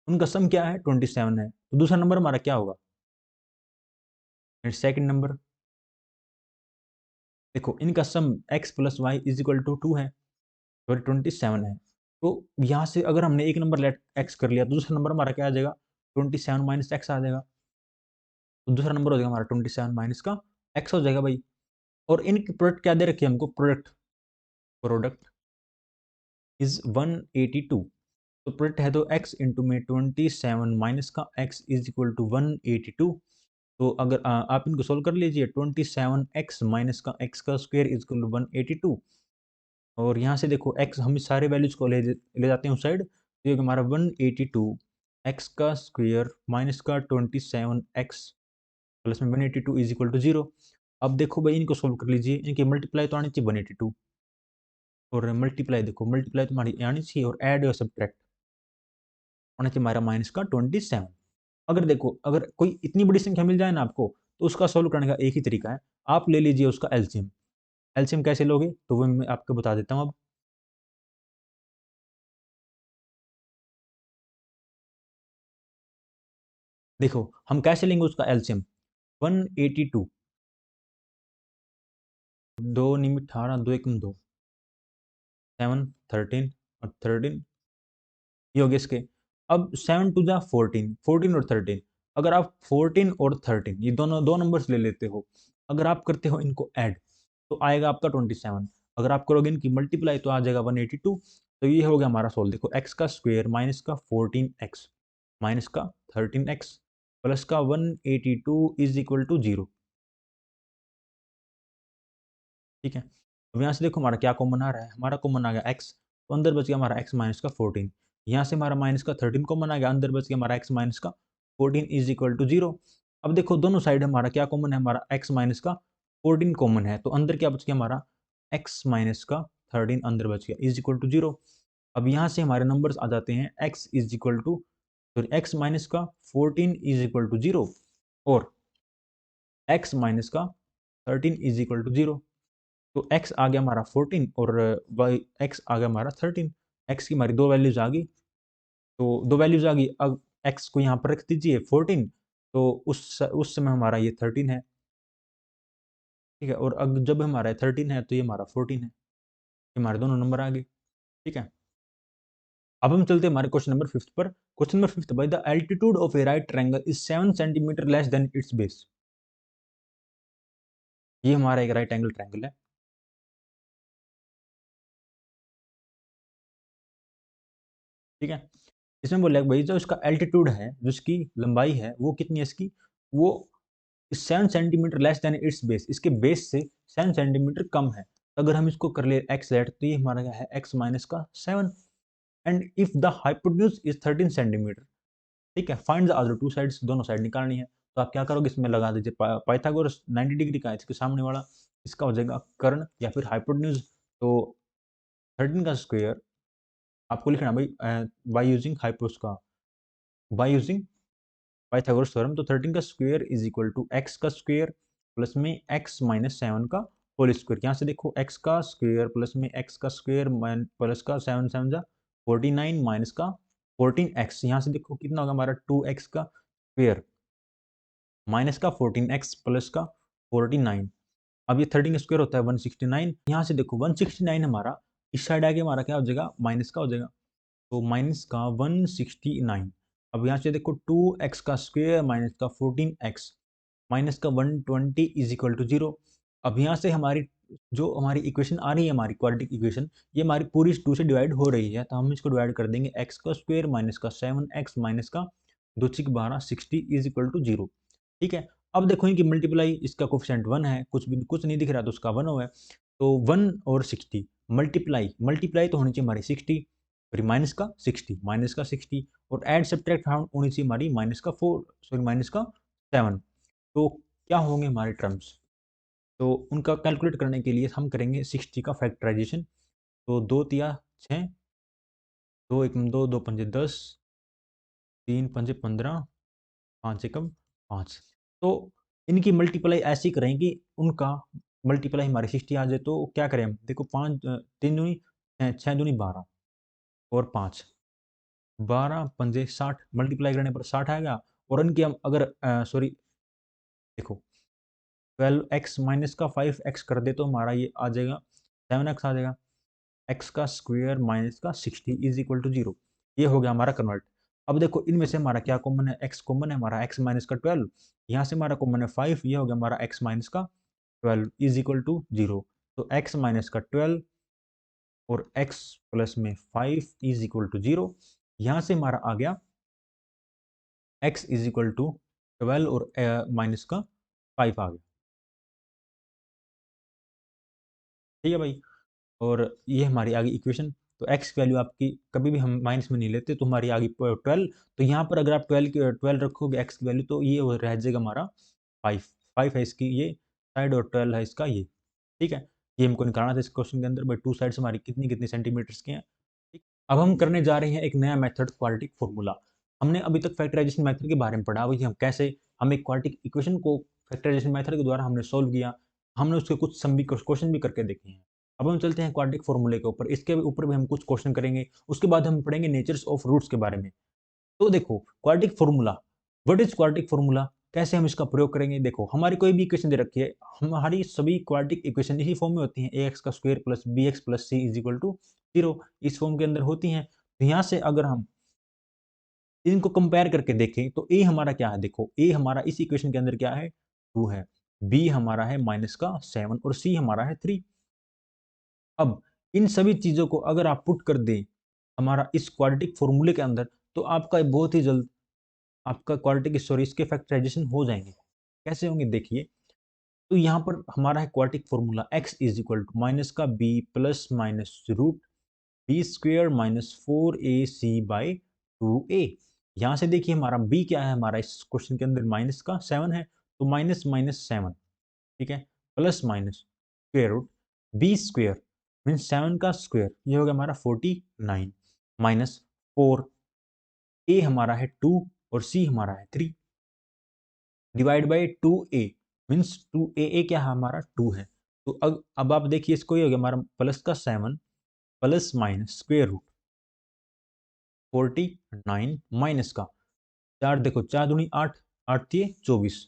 उनका सम क्या है 27 है, तो दूसरा नंबर हमारा क्या होगा, सेकंड नंबर। देखो इनका sum x plus y is equal to 2 है और 27 है, तो यहाँ से अगर हमने एक नंबर लेट x कर लिया तो दूसरा नंबर हमारा क्या आ जाएगा 27 माइनस एक्स आ जाएगा, तो दूसरा नंबर हो जाएगा हमारा 27 माइनस का x हो जाएगा भाई। और इनकी प्रोडक्ट क्या दे रखी है हमको, प्रोडक्ट प्रोडक्ट इज 182, तो प्रोडक्ट है तो x इंटू में 27 माइनस का x इज इक्वल टू 182। तो अगर आप इनको सोल्व कर लीजिए, 27x माइनस का x का स्क्वायर इज इक्वल टू 182। और यहाँ से देखो x हम इस सारे वैल्यूज को ले जाते हैं उस साइड, तो ये हमारा 182 x का स्क्वायर माइनस का 27x प्लस में 182 इज इक्वल टू 0। अब देखो भाई इनको सोल्व कर लीजिए, इनकी मल्टीप्लाई तो आनी चाहिए 182, और मल्टीप्लाई देखो मल्टीप्लाई तुम्हारी आनी चाहिए, और ऐड और सब्ट्रैक्ट होना चाहिए हमारा माइनस का 27। अगर देखो अगर कोई इतनी बड़ी संख्या मिल जाए ना आपको, तो उसका सोल्व करने का एक ही तरीका है, आप ले लीजिए उसका एलसीएम। एलसीएम कैसे लोगे तो वो मैं आपको बता देता हूँ अब। देखो हम कैसे लेंगे उसका एलसीएम, 182, 2 निम 18, 2 एकम 2, 7 13 और 13, ये हो गए इसके। अब 7 टू जा 14, 14 और 13, अगर आप 14 और 13 ये दोनों दो नंबर्स ले लेते हो, अगर आप करते हो इनको ऐड तो आएगा आपका 27। अगर आप करोगे इनकी मल्टीप्लाई तो आ जाएगा 182। तो ये हो गया हमारा सोल्व। देखो x का स्क्वायर माइनस का 14x माइनस का 13x प्लस का 182 इज इक्वल टू 0, ठीक है। अब यहाँ से देखो हमारा क्या कॉमन आ रहा है, हमारा कॉमन आ गया x, तो अंदर बच गया हमारा x माइनस का 14। यहाँ से हमारा माइनस का 13 कॉमन आ गया, अंदर बच गया हमारा x माइनस का 14 इज इक्वल टू 0। अब देखो दोनों साइड हमारा क्या कॉमन है, हमारा x माइनस का 14 कॉमन है, तो अंदर क्या बच गया हमारा x माइनस का 13 अंदर बच गया इज इक्वल टू 0। अब यहाँ से हमारे नंबर्स आ जाते हैं x is equal to, sorry x minus का 14 इज इक्वल टू 0 और x माइनस का 13 इज इक्वल टू 0। तो x आ गया हमारा 14 और y x आ गया हमारा 13। x की हमारी दो वैल्यूज आ गई, तो दो वैल्यूज आ गई। अब x को यहाँ पर रख दीजिए 14, तो उस समय हमारा ये 13 है, ठीक है। और अब जब हमारा 13 है तो ये हमारा 14 है, ये हमारे दोनों नंबर आ गए, ठीक है। अब हम चलते हैं हमारे क्वेश्चन नंबर 5 पर। Question number 5, by the altitude of A right triangle is 7 centimetre less than it's base. ये हमारा एक राइट एंगल ट्रायंगल है, ठीक है। इसमें बोला भाई जो इसका एल्टीट्यूड है, जो इसकी लंबाई है वो कितनी है इसकी, वो 7 centimetre less than it's base, इसके बेस से 7 सेंटीमीटर कम है। अगर हम इसको कर ले एक्स लेट, तो ये हमारा क्या है एक्स माइनस का 7। And if the hypotenuse is 13 centimetre, ठीक है, find the other two sides, दोनों साइड निकालनी है। तो आप क्या करोगे, इसमें लगा दीजिए पाइथागोरस 90 डिग्री का है इसके सामने वाला, इसका हो जाएगा कर्ण या फिर हाइपोटेन्यूज। तो 13 का स्क्वायर आपको लिखना है भाई बाय यूजिंग हाइपोस का बाय यूजिंग पाइथागोरस थ्योरम। तो 13 का square is equal to x का स्क्वायर प्लस में एक्स माइनस 7 का होल स्क्वायर। यहाँ से देखो एक्स का स्क्वायर प्लस में एक्स का स्क्वायर प्लस का 7 7 जा 49 माइनस का 14x। यहाँ से देखो कितना होगा हमारा 2x का स्क्वायर माइनस का 14x प्लस का 49। अब ये 13 स्क्वायर होता है 169। यहाँ से देखो 169 हमारा इस साइड आके हमारा क्या हो जाएगा, माइनस का हो जाएगा, तो माइनस का 169। अब यहाँ से देखो 2x का स्क्वायर माइनस का 14x माइनस का 120 इज इक्वल टू 0। अब यहाँ से हमारी जो हमारी इक्वेशन आ रही है, हमारी क्वाड्रेटिक इक्वेशन, ये हमारी पूरी 2 से डिवाइड हो रही है, तो हम इसको डिवाइड कर देंगे x का स्क्वायर माइनस का 7x माइनस का 2 6 12 60 इज इक्वल टू 0। ठीक है। अब देखो इनकी मल्टीप्लाई, इसका कोफिशिएंट 1 है, कुछ नहीं दिख रहा तो उसका 1 हुआ है, तो 1 और 60 मल्टीप्लाई तो होनी चाहिए हमारी 60, फिर माइनस का 60 और ऐड सब्ट्रैक्ट होनी चाहिए हमारी माइनस का 7। तो क्या होंगे हमारे टर्म्स, तो उनका कैलकुलेट करने के लिए हम करेंगे 60 का फैक्टराइजेशन। तो 2 तिया 6, 2 1 2, 2 पंजे 10, 3 पंजे 15, 5 एकम 5। तो इनकी मल्टीप्लाई ऐसी करें कि उनका मल्टीप्लाई हमारी 60 आ जाए। तो क्या करें हम, देखो 5 3 दूनी 6 दूनी 12 और 5 12 पंजे 60, मल्टीप्लाई करने पर 60 आएगा। और इनकी हम अगर सॉरी देखो 12x माइनस का 5x कर दे तो हमारा ये आ जाएगा 7x आ जाएगा। x का स्क्वायर माइनस का 60 इज इक्वल टू 0। ये हो गया हमारा कन्वर्ट। अब देखो इनमें से हमारा क्या कॉमन है, x कॉमन है हमारा, x माइनस का 12, यहाँ से हमारा कॉमन है 5, ये हो गया हमारा x माइनस का 12 इज इक्वल टू 0। तो x माइनस का 12 और x प्लस में 5 इज इक्वल टू 0। यहाँ से हमारा आ गया x इज इक्वल टू 12 और माइनस का 5 आ गया। ठीक है भाई। और ये हमारी आ गई इक्वेशन। तो x की वैल्यू आपकी कभी भी हम माइनस में नहीं लेते, तो हमारी आ गई 12। तो यहाँ पर अगर आप 12 रखोगे x की वैल्यू, तो ये रह जाएगा हमारा 5 है इसकी ये साइड और 12 है इसका ये। ठीक है। ये हमको निकालना था इस क्वेश्चन के अंदर भाई, टू साइड्स हमारी कितनी कितनी सेंटीमीटर्स की हैं। ठीक। अब हम करने जा रहे हैं एक नया मेथड, क्वाड्रेटिक फॉर्मूला। हमने अभी तक फैक्टराइजेशन मेथड के बारे में पढ़ा, वही हम कैसे हम एक क्वाड्रेटिक इक्वेशन को फैक्टराइजेशन मेथड के द्वारा हमने सोल्व किया। हमने उसके कुछ सम भी क्वेश्चन भी करके देखे हैं। अब हम चलते हैं क्वाड्रेटिक फॉर्मूले के ऊपर, इसके ऊपर भी हम कुछ क्वेश्चन करेंगे, उसके बाद हम पढ़ेंगे नेचर्स ऑफ रूट्स के बारे में। तो देखो quadratic formula, what is quadratic formula, कैसे हम इसका प्रयोग करेंगे। देखो हमारी कोई भी इक्वेशन दे रखी है, हमारी सभी क्वाड्रेटिक इक्वेशन इसी फॉर्म में होती हैं, ए एक्स का square plus b x plus c is equal to 0, इस फॉर्म के अंदर होती हैं। तो यहाँ से अगर हम इनको कंपेयर करके देखें तो ए हमारा क्या है, देखो ए हमारा इस इक्वेशन के अंदर क्या है, 2 है, बी हमारा है माइनस का 7 और सी हमारा है 3। अब इन सभी चीजों को अगर आप पुट कर दें हमारा इस क्वाड्रेटिक फॉर्मूले के अंदर, तो आपका बहुत ही जल्द आपका क्वाड्रेटिक सॉरी इसके फैक्टराइजेशन हो जाएंगे। कैसे होंगे देखिए। तो यहाँ पर हमारा है quadratic formula x is equal to minus का b plus minus root b square minus 4ac by 2a। यहाँ से देखिए हमारा b क्या है, हमारा इस क्वेश्चन के अंदर माइनस का 7 है, तो माइनस माइनस 7, ठीक है, plus minus square root b square means 7 का स्क्वेयर, ये हो गया हमारा 49 माइनस 4, a हमारा है 2 और c हमारा है 3 divide by 2a means 2a क्या है हमारा 2 है। तो अब आप देखिए इसको, ये हो गया हमारा प्लस का 7 plus minus square root 49 minus का 4, देखो 4 दूनी 8, 8 थी 24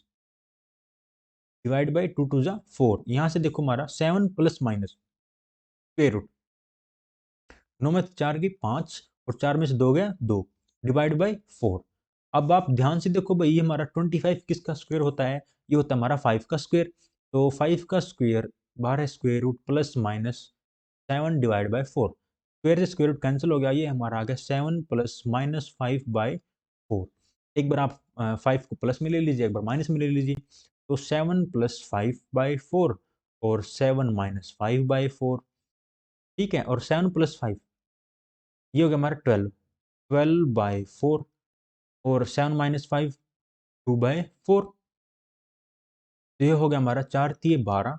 डिवाइड बाई 2 2 जा 4। यहाँ से देखो हमारा 7 प्लस माइनस स्क्वेयर रूट 9 में 4 की 5 और 4 में से 2 गया 2 डिवाइड बाई 4। अब आप ध्यान से देखो भाई, ये हमारा 25 किसका स्क्वायर होता है, ये होता है हमारा 5 का स्क्वायर। तो 5 का square 12 square root plus minus 7 divide by 4, square से स्क्वायर रूट कैंसिल हो गया, ये हमारा आ गया 7 प्लस माइनस 5 बाई 4। एक बार आप 5 को प्लस में ले लीजिए, एक बार माइनस में ले लीजिए। तो 7 प्लस 5 बाई 4 और 7 माइनस 5 बाई 4, ठीक है, और 7 प्लस 5 ये हो गया हमारा 12 बाई 4 और 7 माइनस 5 2 बाई 4। तो ये हो गया हमारा 4 3 12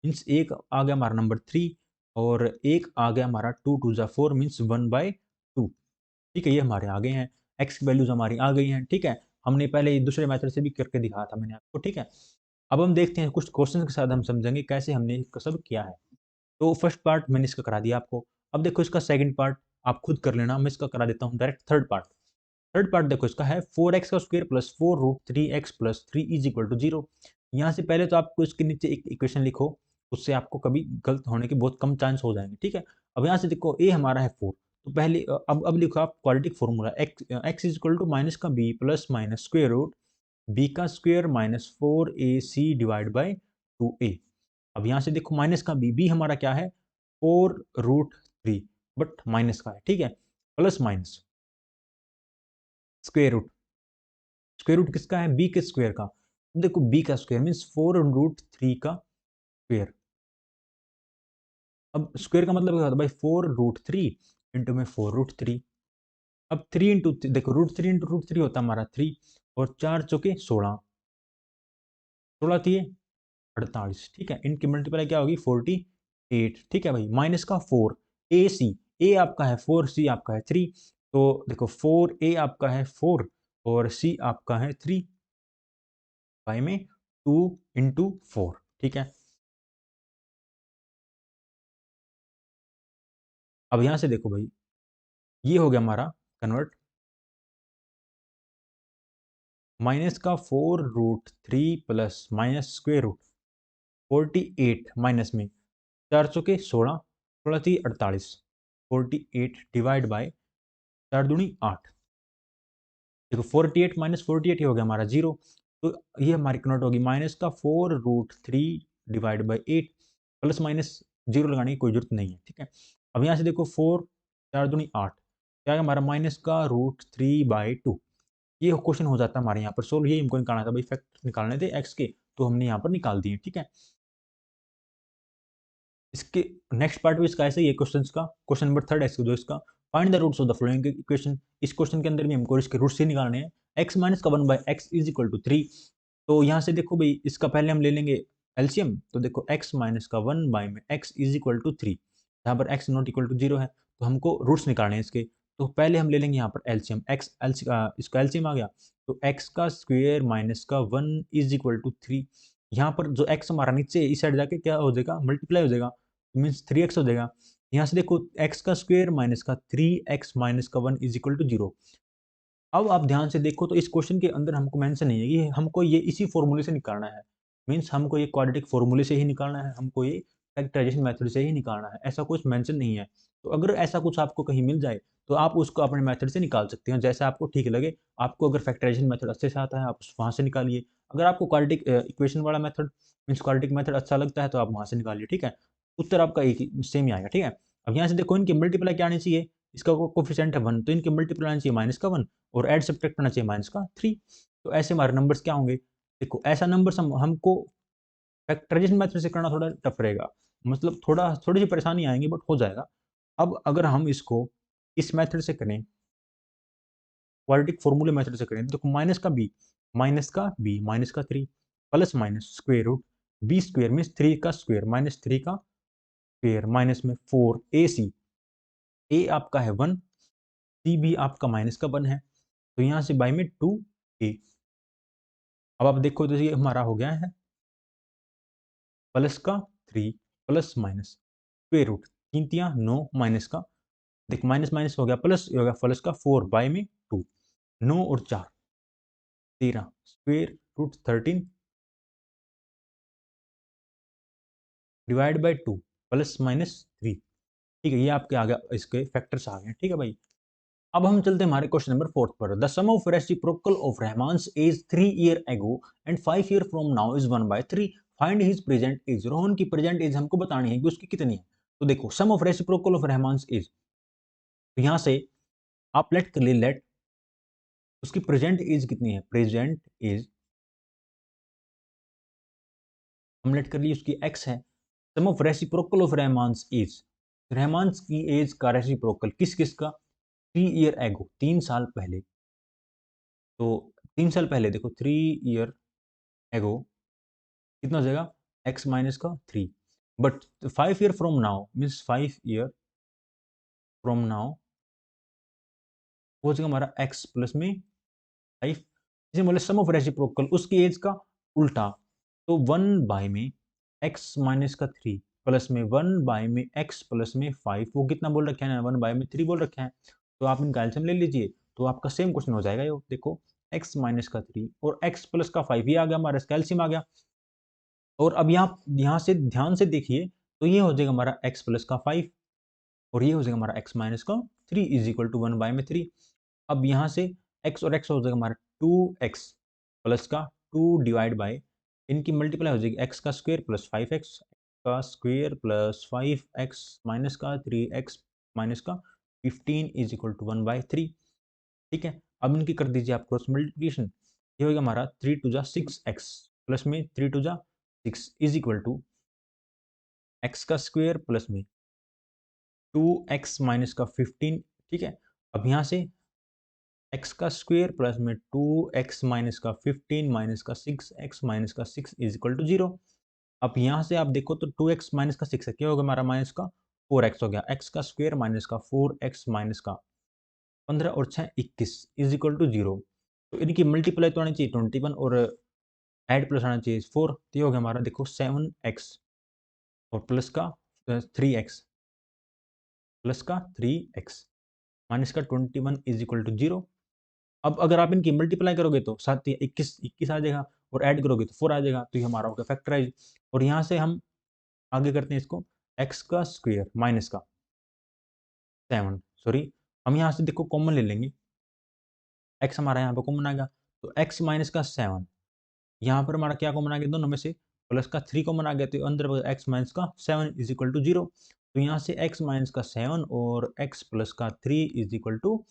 मीन्स एक आ गया हमारा नंबर 3 और एक आ गया हमारा 2 2 जा 4 मीन्स 1 बाई ठीक है, ये हमारे आ गए हैं, एक्स की वैल्यूज हमारी आ गई हैं। ठीक है, हमने पहले दूसरे मेथड से भी करके दिखाया था मैंने आपको। ठीक है, अब हम देखते हैं कुछ क्वेश्चन के साथ हम समझेंगे कैसे हमने इसको सब किया है। तो फर्स्ट पार्ट मैंने इसका करा दिया आपको। अब देखो इसका सेकंड पार्ट आप खुद कर लेना, मैं इसका करा देता हूँ direct third part. Third part देखो इसका है 4x का square plus 4√3x plus 3 is equal to 0। यहाँ से पहले तो आपको इसके नीचे एक इक्वेशन लिखो, उससे आपको कभी गलत होने के बहुत कम चांस हो जाएंगे। ठीक है, अब यहाँ से देखो ए हमारा है 4, तो पहले अब लिखो आप quadratic formula x is equal to minus का b plus minus square root b का square minus 4ac divide by 2a। अब यहाँ से देखो माइनस का b हमारा क्या है 4√3, बट माइनस का है। ठीक है, plus minus square root, square root किसका है b के स्क्वायर का। देखो b का स्क्वायर मीन्स 4√3 का स्क्वायर। अब स्क्वायर का मतलब क्या होता है भाई 4√3 इंटू में 4√3। अब 3 इंटू देखो √3 इंटू √3 होता है हमारा 3, और 4 चौके 16, 16 थी 48। ठीक है, इनकी मल्टीप्लाई क्या होगी 48। ठीक है भाई, माइनस का 4 ए सी, ए आपका है 4, सी आपका है 3। तो देखो 4a आपका है 4 और c आपका है 3, बाई में 2 इंटू 4। ठीक है, अब यहां से देखो भाई ये हो गया हमारा कन्वर्ट, माइनस का 4√3 plus minus square root 48 minus में 4 चौके 16, 16 थी 48, 48 डिवाइड बाय 4 दूनी 8। देखो 48 माइनस 48 ही हो गया हमारा 0। तो ये हमारी कन्वर्ट होगी माइनस का 4√3 divide by 8, plus minus zero लगाने की कोई जरूरत नहीं है। ठीक है, अब यहाँ से देखो 4 4 दूनी 8, क्या है हमारा माइनस का √3/2। ये क्वेश्चन हो जाता है हमारे यहाँ पर सोल्व। ये हमको निकालना था भाई, फैक्टर निकालने थे एक्स के, तो हमने यहाँ पर निकाल दिए। ठीक है, इसके नेक्स्ट पार्ट भी इसका ऐसे ही है क्वेश्चन का, क्वेश्चन नंबर थर्ड है जो इसका find the roots of the following equation. इस क्वेश्चन के अंदर भी हमको इसके रूट्स ही निकालने हैं। x माइनस का 1/x इज इक्वल टू 3। तो यहाँ से देखो भाई इसका पहले हम ले लेंगे एलसीएम। तो देखो x माइनस का 1 में x इज इक्वल टू 3, जहाँ पर x नॉट इक्वल टू 0 है, तो हमको रूट्स निकालने हैं इसके। तो पहले हम ले लेंगे यहाँ पर एलसीएम, x इसका एलसीएम आ गया, तो x का स्क्वेयर माइनस का 1 इज इक्वल टू 3। यहाँ पर जो x हमारा नीचे इस साइड जाके क्या हो जाएगा मल्टीप्लाई हो जाएगा, मीन्स 3x हो जाएगा। यहाँ से देखो x का स्क्वायर माइनस का 3x माइनस का 1 इज इक्वल टू 0। अब आप ध्यान से देखो तो इस क्वेश्चन के अंदर हमको मेंशन नहीं है कि हमको ये इसी फॉर्मूले से निकालना है, मीन्स हमको ये क्वाड्रेटिक फॉर्मूले से ही निकालना है, हमको ये फैक्टराइजेशन मेथड से ही निकालना है, ऐसा कुछ मेंशन नहीं है। तो अगर ऐसा कुछ आपको कहीं मिल जाए तो आप उसको अपने मेथड से निकाल सकते हैं, जैसे आपको ठीक लगे। आपको अगर फैक्टराइजेशन मेथड अच्छे से आता है आप वहाँ से निकालिए, अगर आपको क्वाड्रेटिक इक्वेशन वाला मेथड मीन्स क्वाड्रेटिक मेथड अच्छा लगता है तो आप वहाँ से निकालिए। ठीक है, उत्तर आपका एक ही सेम ही आएगा। ठीक है, अब यहाँ से देखो इनकी मल्टीप्लाई क्या आनी चाहिए, इसका कोफिशिएंट है 1, तो इनकी मल्टीप्लाई आनी चाहिए माइनस का 1, और ऐड सब्ट्रैक्ट करना चाहिए माइनस का 3। तो ऐसे हमारे नंबर्स क्या होंगे, देखो ऐसा नंबर्स हमको फैक्टराइजेशन मेथड से करना थोड़ा टफ रहेगा, मतलब थोड़ी सी परेशानी आएंगी, बट हो जाएगा। अब अगर हम इसको इस मेथड से करें, क्वाड्रेटिक फॉर्मूले मेथड से करें, देखो माइनस का 3 plus minus square root b square means 3 का स्क्वायर माइनस 3 का स्क्वायर माइनस में 4 ए सी, ए आपका है 1, सी भी आपका माइनस का 1 है, तो यहाँ से बाई में 2a। अब आप देखो तो ये हमारा हो गया है प्लस का 3 plus minus square root 3 × 9 minus का, देख माइनस माइनस हो गया प्लस, हो गया प्लस का 4 बाई में 2, 9 और 4 13 square root 13 divide by 2 plus minus 3। ठीक है, ये आपके आ गया, इसके फैक्टर्स आ गए। ठीक है भाई, अब हम चलते हैं हमारे क्वेश्चन नंबर 4 पर। The sum of reciprocal of Rahman's age 3 year ago and 5 year from now is 1/3। Find his present age. Rohan की प्रेजेंट एज हमको बतानी है कि उसकी कितनी है। तो देखो सम of reciprocal of Rahman's as, तो यहाँ से आप लेट कर लिए, लेट उसकी प्रेजेंट एज कितनी है, प्रेजेंट एज हम लेट कर लिए उसकी x है। सम of reciprocal of Rahman's as, रहमान्स की एज का रेसिप्रोकल किस किस का, 3 ईयर एगो 3 साल पहले। तो 3 साल पहले देखो 3 ईयर एगो कितना हो जाएगा x माइनस का 3, but 5 year from now means 5 year from now हो जाएगा हमारा x प्लस में 5, इसे बोले सम ऑफ रेसिप्रोकल उसकी एज का उल्टा, तो 1 बाय में x माइनस का 3 प्लस में 1 बाय में x प्लस में 5, वो कितना बोल रखा है ना, 1 बाय में 3 बोल रखा है, तो आप इनका एलसीएम ले लीजिए, तो आपका सेम क्वेश्चन हो जाएगा। ये देखो x माइनस का 3 और x प्लस का 5, ये आ गया हमारा, इसका एलसीएम आ गया। और अब यहाँ से ध्यान से देखिए, तो ये हो जाएगा हमारा x प्लस का 5 और ये हो जाएगा हमारा x माइनस का 3 इज इक्वल टू 1 बाय में 3। अब यहाँ से x और x हो जाएगा हमारा 2x प्लस का 2 डिवाइड बाय, इनकी मल्टीप्लाई हो जाएगी x का स्क्वायर प्लस 5x का स्क्वायर प्लस 5x माइनस का 3x माइनस का 15 इज इक्वल टू 1 बाय 3। ठीक है, अब इनकी कर दीजिए आप क्रॉस मल्टीप्लिकेशन, ये होगा हमारा 3 टू जा 6x प्लस में 3 टू जा 6 इज इक्वल टू x का स्क्वायर प्लस में 2x माइनस का 15। ठीक है, अब यहाँ से x का स्क्वायर प्लस में 2x माइनस का 15 माइनस का 6x माइनस का 6 इज इक्वल टू 0। अब यहाँ से आप देखो तो 2x माइनस का 6 है, क्या होगा हमारा माइनस का 4x हो गया, x का स्क्वायर माइनस का 4x माइनस का 15 और 6 21 इज इक्वल टू 0। तो इनकी मल्टीप्लाई तो आनी चाहिए 21 और ऐड प्लस आना चाहिए 4, तो ये हो गया हमारा देखो 7x और प्लस का 3x प्लस का 3x माइनस का 21 इज इक्वल टू 0। अब अगर आप इनकी मल्टीप्लाई करोगे तो 7 21 21 आ जाएगा और ऐड करोगे तो 4 आ जाएगा, तो ये हमारा हो गया फैक्टराइज। और यहाँ से हम आगे करते हैं इसको, x का स्क्वायर माइनस का 7, सॉरी हम यहाँ से देखो कॉमन ले लेंगे, x हमारा यहाँ पे कॉमन आ गया, तो x माइनस का 7, यहाँ पर हमारा क्या कॉमन आ गया दोनों में से, प्लस का 3 कॉमन आ गया, तो अंदर x माइनस का 7 इज इक्वल टू 0। तो यहाँ से x माइनस का 7 और x प्लस का 3 इज इक्वल टू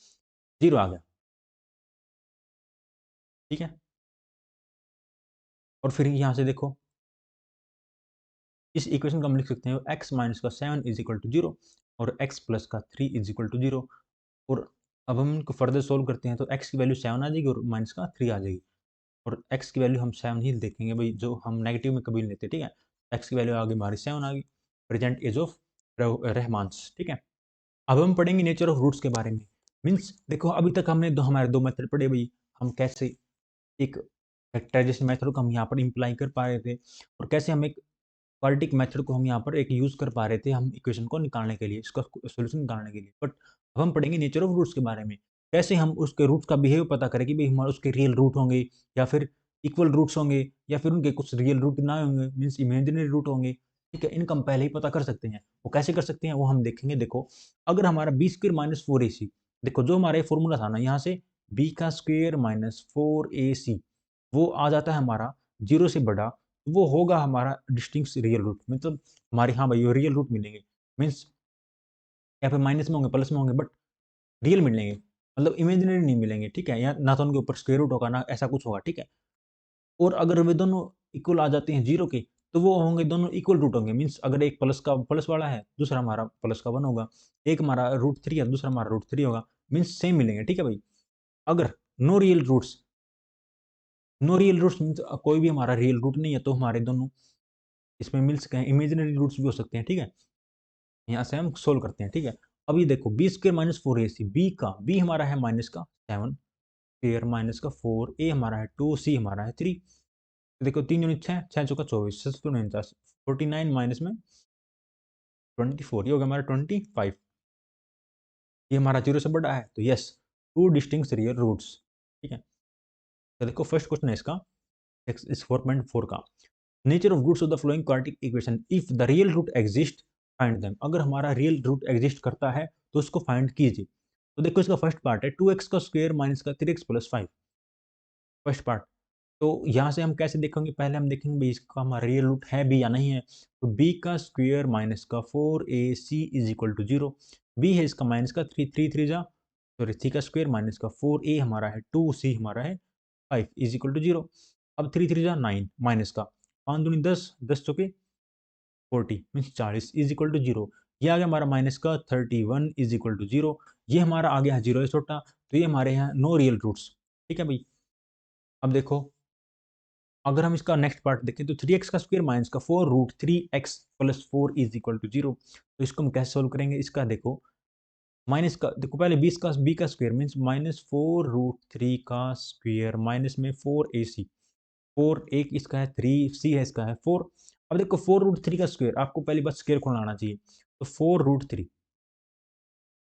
0 आ गया। ठीक है, और फिर यहाँ से देखो इस इक्वेशन को हम लिख सकते हैं x माइनस का 7 इज इक्वल टू 0 और x प्लस का 3 इज इक्वल टू 0। और अब हम इनको फर्दर सोल्व करते हैं, तो x की वैल्यू 7 आ जाएगी और माइनस का 3 आ जाएगी, और x की वैल्यू हम 7 ही देखेंगे भाई, जो हम नेगेटिव में कभी नहीं लेते। ठीक है, x की वैल्यू आ गई हमारी 7 आ गई, प्रेजेंट एज ऑफ रहमान्स। ठीक है, अब हम पढ़ेंगे नेचर ऑफ रूट्स के बारे में। मीन्स देखो अभी तक हमने हमारे दो मेथड पढ़े भाई, हम कैसे एक फैक्टराइजेशन मेथड को हम यहाँ पर इम्प्लाई कर पा रहे थे, और कैसे हम एक क्वाड्रेटिक मेथड को हम यहाँ पर एक यूज़ कर पा रहे थे हम इक्वेशन को निकालने के लिए, इसका सॉल्यूशन निकालने के लिए। बट अब हम पढ़ेंगे नेचर ऑफ रूट्स के बारे में, कैसे हम उसके रूट्स का बिहेव पता करें कि भाई हमारे उसके रियल रूट होंगे या फिर इक्वल रूट्स होंगे या फिर उनके कुछ रियल रूट ना होंगे, मीन्स इमेजिनरी रूट होंगे। ठीक है, इनका हम पहले ही पता कर सकते हैं, वो कैसे कर सकते हैं वो हम देखेंगे। देखो अगर हमारा बी स्क्र माइनस 4ac, देखो जो हमारा फॉर्मूला था ना, यहाँ से बी का स्क्वेयर माइनस 4ac वो आ जाता है हमारा 0 से बड़ा, वो होगा हमारा डिस्टिंक्ट रियल रूट, मतलब हमारे हाँ भाई रियल रूट मिलेंगे, मीन्स यहाँ पे माइनस में होंगे प्लस में होंगे बट रियल मिलेंगे, मतलब इमेजिनरी नहीं मिलेंगे। ठीक है, या ना तो उनके ऊपर स्क्वायर रूट होगा ना ऐसा कुछ होगा। ठीक है, और अगर वे दोनों इक्वल आ जाते हैं 0 के, तो वो होंगे दोनों इक्वल रूट होंगे, मीन्स अगर एक प्लस का प्लस वाला है, दूसरा हमारा प्लस का 1 होगा, एक हमारा रूट 3 है, दूसरा हमारा रूट 3 होगा, मीन्स सेम मिलेंगे। ठीक है भाई, अगर no real roots, no real roots means कोई भी हमारा रियल रूट नहीं है, तो हमारे दोनों इसमें मिल सकते हैं, इमेजिनरी रूट्स भी हो सकते हैं। ठीक है, यहाँ से हम सोल्व करते हैं। ठीक है, अब ये देखो B square minus 4ac, B हमारा है माइनस का 7 स्क्र माइनस का 4, ए हमारा है 2, सी हमारा है 3। देखो 3 यूनिट 6, 6 चौका 24, 49 49 माइनस में 24, ये होगा हमारा 25। ये हमारा 0 से बड़ा है, तो yes two distinct real roots. ठीक है, तो देखो फर्स्ट क्वेश्चन है इसका इस 4.4 का, nature of roots of the following quadratic equation, if the real root exist find them. अगर हमारा रियल रूट एग्जिस्ट करता है तो उसको फाइंड कीजिए। तो देखो इसका फर्स्ट पार्ट है 2x का स्क्वायर माइनस का 3x प्लस 5, फर्स्ट पार्ट। तो यहाँ से हम कैसे देखेंगे, पहले हम देखेंगे भाई इसका हमारा रियल रूट है भी या नहीं है। तो b का स्क्वायर माइनस का 4ac is equal to 0, b है इसका माइनस का 3 3 3 जा, सॉरी 3 का स्क्वायर माइनस का 4a हमारा है 2, c हमारा है 5 इज इक्वल टू 0। अब 3 3 जा 9 माइनस का 5 दूनी 10, 10 चौके 40 मीन्स 40 इज इक्वल टू 0। ये आ गया हमारा माइनस का 31 इज इक्वल टू 0, ये हमारा आ गया है 0 से छोटा, तो ये हमारे यहाँ नो रियल रूट्स। ठीक है भाई, अब देखो अगर हम इसका नेक्स्ट पार्ट देखें तो 3x का स्क्वायर माइनस का 4 root 3x plus 4 is equal to 0। तो इसको हम कैसे सोल्व करेंगे, इसका देखो माइनस का देखो पहले 20 का बी का स्क्वायर मीन्स -4√3 का स्क्वायर माइनस में 4ac, 4 एक इसका है 3c है इसका है 4। अब देखो 4√3 का स्क्वायर आपको पहली बात स्क्वायर खोलना आना चाहिए, तो 4√3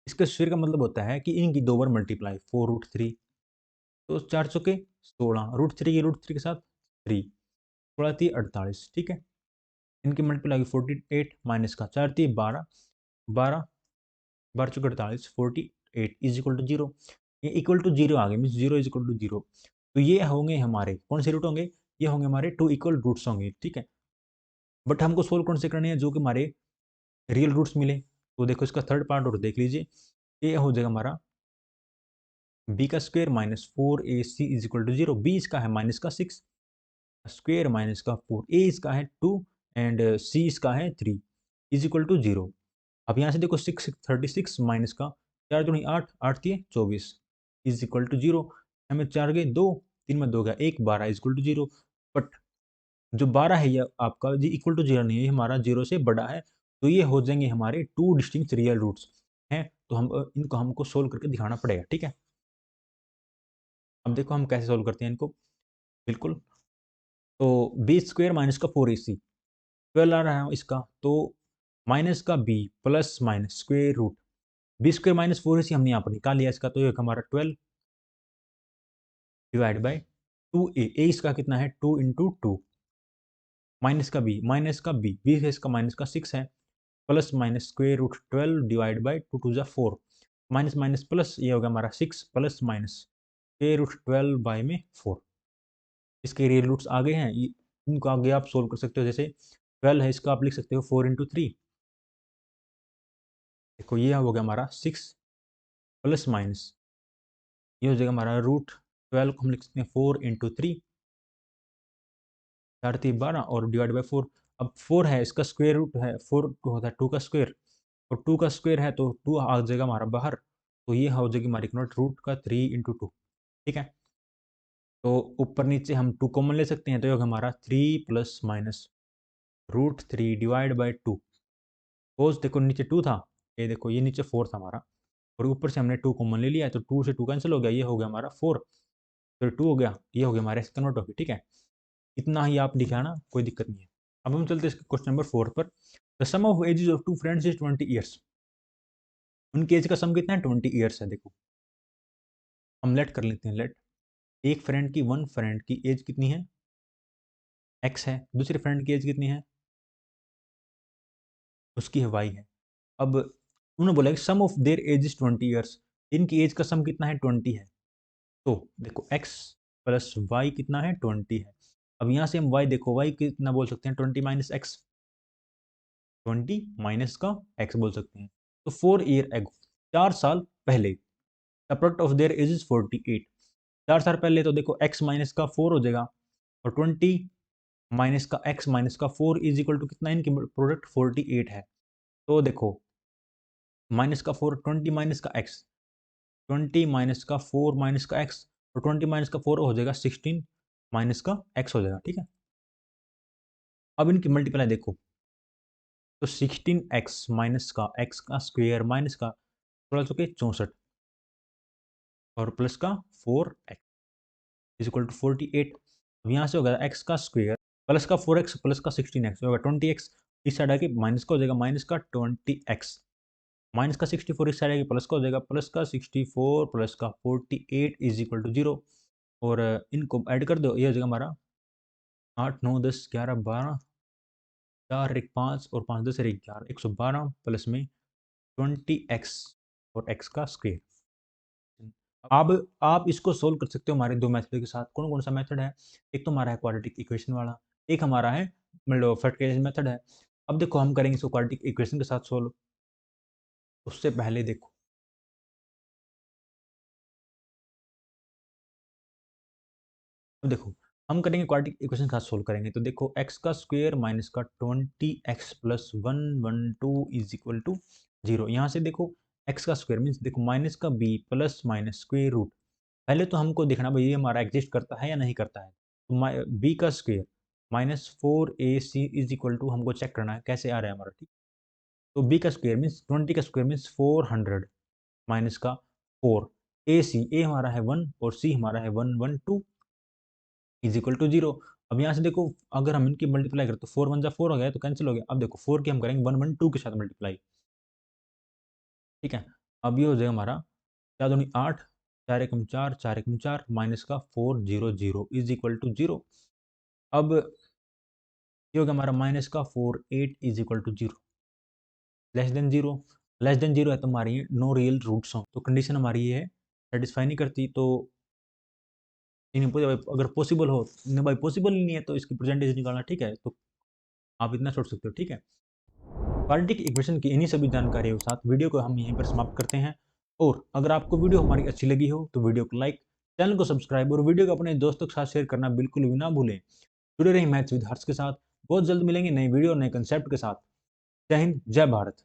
इसके स्क्वायर का मतलब होता है कि इनकी दो बार मल्टीप्लाई 4√3, तो 4 चौके 16, √3 के साथ 3, 16×3 = 48, ठीक है। इनकी मल्टीप्लाई होगी 48 माइनस का 4×3 12, 12 12×4 = 48, 48 इज इक्वल टू 0। ये इक्वल टू 0 आ गए मीन्स 0 इज इक्वल टू 0। तो ये होंगे हमारे कौन से रूट होंगे, ये होंगे हमारे 2 इक्वल रूट्स होंगे, ठीक है। बट हमको सोल्व कौन से करने हैं, जो कि हमारे रियल रूट्स मिले। तो देखो इसका थर्ड पार्ट और देख लीजिए, ये हो जाएगा हमारा बी का square -4ac is equal to 0। B इसका है माइनस का 6 स्क्वायर माइनस का 4, ए इसका है 2 एंड सी इसका है 3 इज इक्वल टू 0। अब यहाँ से देखो 36 माइनस का 4 दूनी 8, 8 दिए 24 इज इक्वल टू 0। हमें 4 गए 2, 3 में 2 गया 1, 12 इज इक्वल टू 0। बट जो 12 है ये आपका जी इक्वल टू 0 नहीं है, ये हमारा 0 से बड़ा है। तो ये हो जाएंगे हमारे 2 डिस्टिंक्ट रियल रूट्स हैं। तो हम इनको हमको सोल्व करके दिखाना पड़ेगा, ठीक है। अब देखो हम कैसे सोल्व करते हैं इनको, बिल्कुल। तो बी स्क्वायर माइनस का 4ac 12 आ रहा है इसका, तो माइनस का b plus minus square root b square minus 4ac हमने यहाँ पर निकाल लिया इसका, तो ये हमारा 12 डिवाइड बाई 2a, ए इसका कितना है 2 × 2 माइनस का बी बी है इसका माइनस का 6 है, plus minus square root 12 divide by 2 × 2 = 4, minus minus plus ये होगा हमारा 6 plus minus square root 12 by में 4। इसके रियल रूट्स आगे हैं, इनको आगे आप सोल्व कर सकते हो। जैसे 12 है इसका आप लिख सकते हो 4 × 3, देखो ये हो गया हमारा 6 प्लस माइनस ये हो जाएगा हमारा √12 को हम लिख सकते हैं 4 × 3, 4×3 = 12 और डिवाइड बाई 4। अब 4 है इसका स्क्वायर रूट है 4 होता है 2 का स्क्वायर, और 2 का स्क्वायर है तो 2 आ जाएगा हमारा बाहर, तो ये हो जाएगी हमारी नोट रूट का 3 × 2, ठीक है। तो ऊपर नीचे हम 2 कॉमन ले सकते हैं, तो ये होगा हमारा 3 plus minus √3 divide by 2। Suppose देखो नीचे 2 था, ये देखो ये नीचे 4 था हमारा, और ऊपर से हमने 2 कॉमन ले लिया है, तो 2 से 2 कैंसिल हो गया, ये हो गया हमारा 4, फिर 2 हो गया, ये हो गया हमारे कन्वर्ट हो गया, ठीक है। इतना ही आप लिखा ना, कोई दिक्कत नहीं है। अब हम चलते हैं क्वेश्चन नंबर 4 पर। The sum of ages of two friends is 20 years. उनकी एज का सम कितना है 20 ईयर्स है। देखो हम लेट कर लेते हैं, लेट एक फ्रेंड की वन फ्रेंड की एज कितनी है x है, दूसरे फ्रेंड की एज कितनी है उसकी है y है। अब उन्होंने बोला कि sum of their age is 20 years, इनकी एज का सम कितना है 20 है। तो देखो x प्लस वाई कितना है 20 है। अब यहाँ से हम y देखो y कितना बोल सकते हैं 20 माइनस एक्स, 20 माइनस का x बोल सकते हैं। तो 4 ईयर एगो 4 साल पहले the product of their age is 48। 4 साल पहले तो देखो x माइनस का 4 हो जाएगा, और 20 माइनस का x माइनस का 4 इज इक्वल टू कितना, इनकी प्रोडक्ट 48 है। तो देखो माइनस का 4 20 माइनस का x, 20 माइनस का 4 माइनस का x, और 20 माइनस का 4 हो जाएगा 16 माइनस का x हो जाएगा, ठीक है। अब इनकी मल्टीप्लाई देखो, तो 16x माइनस का x का स्क्वायर माइनस का 16 और प्लस का 4x इज इक्वल टू 48। अब यहाँ से होगा x का स्क्वायर प्लस का 4x प्लस का 16x होगा 20x, इस साइड आके माइनस का हो जाएगा माइनस का 20x, माइनस का 64 इस साइड आके प्लस का हो जाएगा प्लस का 64 प्लस का 48 इज इक्वल टू 0। और इनको ऐड कर दो, ये हो जाएगा हमारा 8 9 10 11 12, 4 1 5 और 5 10 1 11, 112 प्लस में 20x और x का स्क्वायर। अब आप इसको सोल्व कर सकते हो हमारे दो मेथड के साथ। कौन कौन सा मेथड है, एक तो हमारा है क्वाड्रेटिक इक्वेशन वाला, एक हमारा है मतलब फैक्टराइजेशन मेथड है। अब देखो हम करेंगे इसको क्वाड्रेटिक इक्वेशन के साथ सोल्व। उससे पहले देखो देखो हम करेंगे क्वाड्रेटिक इक्वेशन के साथ सोल्व करेंगे। तो देखो x का स्क्वायर माइनस का 20x plus 112 is equal to 0। यहाँ से देखो x का स्क्वायर मीन्स देखो माइनस का b plus minus square root, पहले तो हमको देखना भाई ये हमारा एग्जिस्ट करता है या नहीं करता है। तो बी का square -4ac is equal to हमको चेक करना है कैसे आ रहा है हमारा, ठीक। तो बी का स्क्वायर मीन्स 20 का स्क्वायर मीन्स 400 माइनस का 4, ए हमारा है 1 और सी हमारा है 1 1 2 इज इक्वल टू 0। अब यहाँ से देखो, अगर हम इनकी मल्टीप्लाई करें तो 4 1 जा 4 हो गया तो कैंसिल हो गया। अब देखो 4 की हम करेंगे 1 1 2 के साथ मल्टीप्लाई, ठीक है। अब ये हो जाएगा हमारा 4 दूनी 8, 4 एकम 4, 4 एकम 4 माइनस का 4 0 0 इज इक्वल टू 0। अब ये हो गया हमारा माइनस का 4 8 is equal to 0, less than 0। Less than 0 है तो हमारी नो रियल रूट्स हो, तो कंडीशन हमारी ये है सेटिस्फाई नहीं करती। तो अगर पॉसिबल हो, नहीं भाई पॉसिबल ही नहीं है तो इसकी परसेंटेज निकालना, ठीक है। तो आप इतना छोड़ सकते हो, ठीक है। क्वाड्रेटिक इक्वेशन की इन्हीं सभी जानकारियों के साथ वीडियो को हम यहीं पर समाप्त करते हैं। और अगर आपको वीडियो हमारी अच्छी लगी हो तो वीडियो को लाइक, चैनल को सब्सक्राइब और वीडियो को अपने दोस्तों के साथ शेयर करना बिल्कुल भी ना भूलें। जुड़े रहें मैथ्स विद हर्ष के साथ। बहुत जल्द मिलेंगे नई वीडियो और नए कंसेप्ट के साथ। जय हिंद, जय भारत।